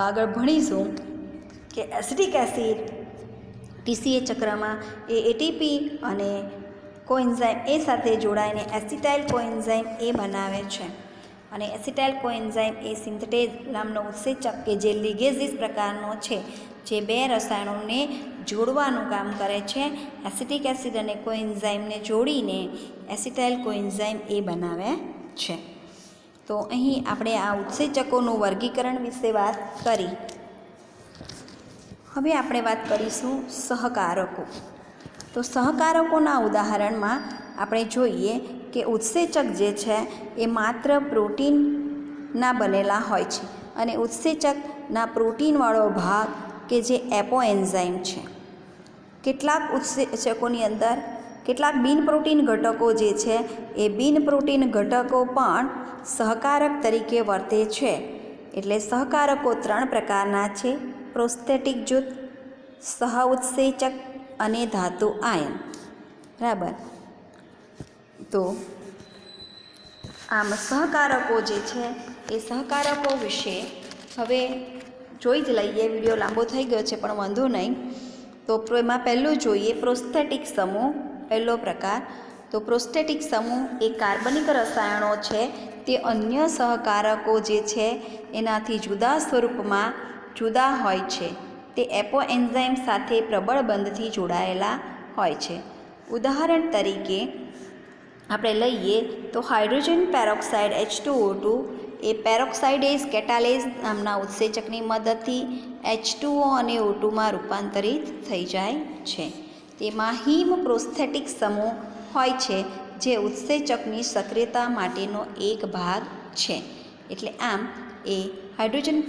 Speaker 1: આગળ ભણીશું કે એસિટિક એસિડ TCA ચક્રમાં એ એટીપી અને કોએન્ઝાઇમ એ સાથે જોડાઈને એસિટાઇલ કોએન્ઝાઇમ એ બનાવે છે અને એસિટાઇલ કોએન્ઝાઇમ એ સિન્થેટેઝ નામનો ઉત્સેચક કે જે લિગેઝિસ પ્રકારનો છે, જે બે રસાયણોને જોડવાનું કામ કરે છે. એસિટિક એસિડ અને કોએન્ઝાઇમને જોડીને એસિટાઇલ કોએન્ઝાઇમ એ બનાવે છે. તો અહીં આપણે આ ઉત્સેચકોનું વર્ગીકરણ વિશે વાત કરી. હવે આપણે વાત કરીશું સહકારકો. તો સહકારકોના ઉદાહરણમાં આપણે જોઈએ કે ઉત્સેચક જે છે એ માત્ર પ્રોટીનના બનેલા હોય છે અને ઉત્સેચકના પ્રોટીનવાળો ભાગ કે જે એપોએન્ઝાઇમ છે. કેટલાક ઉત્સેચકોની અંદર કેટલાક બિન પ્રોટીન ઘટકો જે છે એ બિન પ્રોટીન ઘટકો પણ સહકારક તરીકે વર્તે છે. એટલે સહકારકો 3 પ્રકારના છે: પ્રોસ્થેટિક જૂથ, સહ ઉત્સેચક અને ધાતુ આયન. બરાબર. તો આમ સહકારકો જે છે એ સહકારકો વિશે હવે જોઈ જ લઈએ. વિડીયો લાંબો થઈ ગયો છે પણ વાંધો નહીં. તો એમાં પહેલું જોઈએ પ્રોસ્થેટિક સમૂહ. પહેલો પ્રકાર. તો પ્રોસ્થેટિક સમૂહ એ કાર્બનિક રસાયણો છે તે અન્ય સહકારકો જે છે એનાથી જુદા સ્વરૂપમાં જુદા હોય છે. તે એપોએન્ઝાઇમ સાથે પ્રબળ બંધથી જોડાયેલા હોય છે. ઉદાહરણ તરીકે આપણે લઈએ તો હાઇડ્રોજન પેરોક્સાઇડ H2O2 એ પેરોક્સાઇડેઝ કેટાલેઝ નામના ઉત્સેચકની મદદથી H2O અને O2માં રૂપાંતરિત થઈ જાય છે. તેમાં હિમ પ્રોસ્થેટિક સમૂહ હોય છે જે ઉત્સેચકની સક્રિયતા માટેનો એક ભાગ છે. એટલે આમ એ હાઇડ્રોજન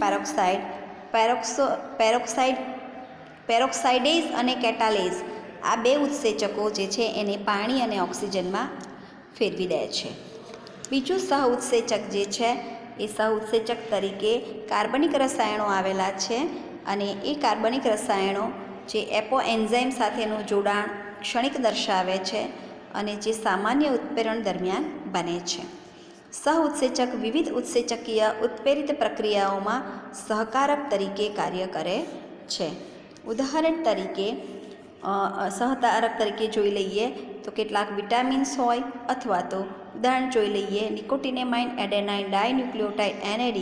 Speaker 1: પેરોક્સાઇડેઝ અને કેટાલેઝ આ બે ઉત્સેચકો જે છે એને પાણી અને ઓક્સિજનમાં ફેરવી દે છે. બીજું સહ ઉત્સેચક જે છે એ સહ ઉત્સેચક તરીકે કાર્બનિક રસાયણો આવેલા છે અને એ કાર્બનિક રસાયણો જે એપોએન્ઝાઇમ સાથેનું જોડાણ ક્ષણિક દર્શાવે છે અને જે સામાન્ય ઉત્પ્રેરણ દરમિયાન બને છે. સહ ઉત્સેચક વિવિધ ઉત્સેચકીય ઉત્પ્રેરિત પ્રક્રિયાઓમાં સહકારક તરીકે કાર્ય કરે છે. ઉદાહરણ તરીકે સહકારક તરીકે જોઈ લઈએ તો કેટલાક વિટામિન્સ હોય અથવા તો ઉદાહરણ જોઈ લઈએ નિકોટિનેમાઇન એડેનાઇન ડાયન્યુક્લિયોટાઇડ NAD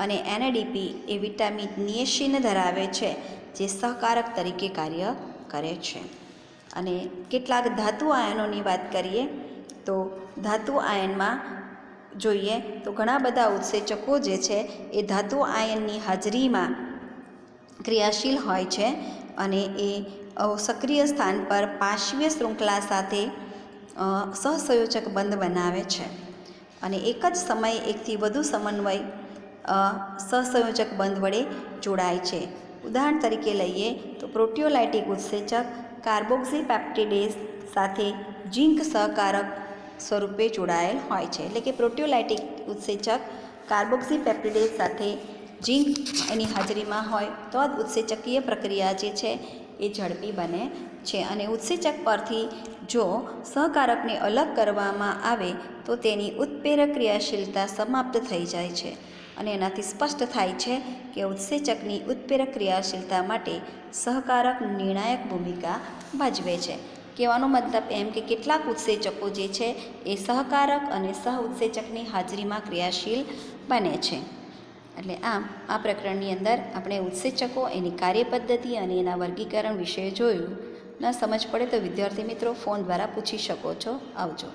Speaker 1: અને NADP એ વિટામિન નિએસિન ધરાવે છે જે સહકારક તરીકે કાર્ય કરે છે. અને કેટલાક ધાતુ આયનોની વાત કરીએ તો ધાતુ આયનમાં જોઈએ તો ઘણા બધા ઉત્સેચકો જે છે એ ધાતુ આયનની હાજરીમાં ક્રિયાશીલ હોય છે અને એ સક્રિય સ્થાન પર પાર્શ્વીય શૃંખલા સાથે સહસંયોજક બંધ બનાવે છે અને એક જ સમયે એકથી વધુ સમન્વય સહસંયોજક બંધ વડે જોડાય છે. ઉદાહરણ તરીકે લઈએ તો પ્રોટીયોલાઇટિક ઉત્સેચક કાર્બોક્સીપેપ્ટિડેઝ સાથે ઝિંક સહકારક સ્વરૂપે જોડાયેલ હોય છે. એટલે કે પ્રોટીયોલાઇટિક ઉત્સેચક કાર્બોક્સીપેપ્ટિડેઝ સાથે ઝિંક એની હાજરીમાં હોય તો જ ઉત્સેચકીય પ્રક્રિયા જે છે એ ઝડપી બને છે. અને ઉત્સેચક પરથી જો સહકારકને અલગ કરવામાં આવે તો તેની ઉત્પ્રેરક ક્રિયાશીલતા સમાપ્ત થઈ જાય છે અને એનાથી સ્પષ્ટ થાય છે કે ઉત્સેચકની ઉત્પ્રેરક ક્રિયાશીલતા માટે સહકારક નિર્ણાયક ભૂમિકા ભજવે છે. કહેવાનો મતલબ એમ કે કેટલાક ઉત્સેચકો જે છે એ સહકારક અને સહ ઉત્સેચકની હાજરીમાં ક્રિયાશીલ બને છે. એટલે આમ આ પ્રકરણની અંદર આપણે ઉત્સેચકો, એની કાર્યપદ્ધતિ અને એના વર્ગીકરણ વિશે જોયું. ન સમજ પડે તો વિદ્યાર્થી મિત્રો ફોન દ્વારા પૂછી શકો છો. આવજો.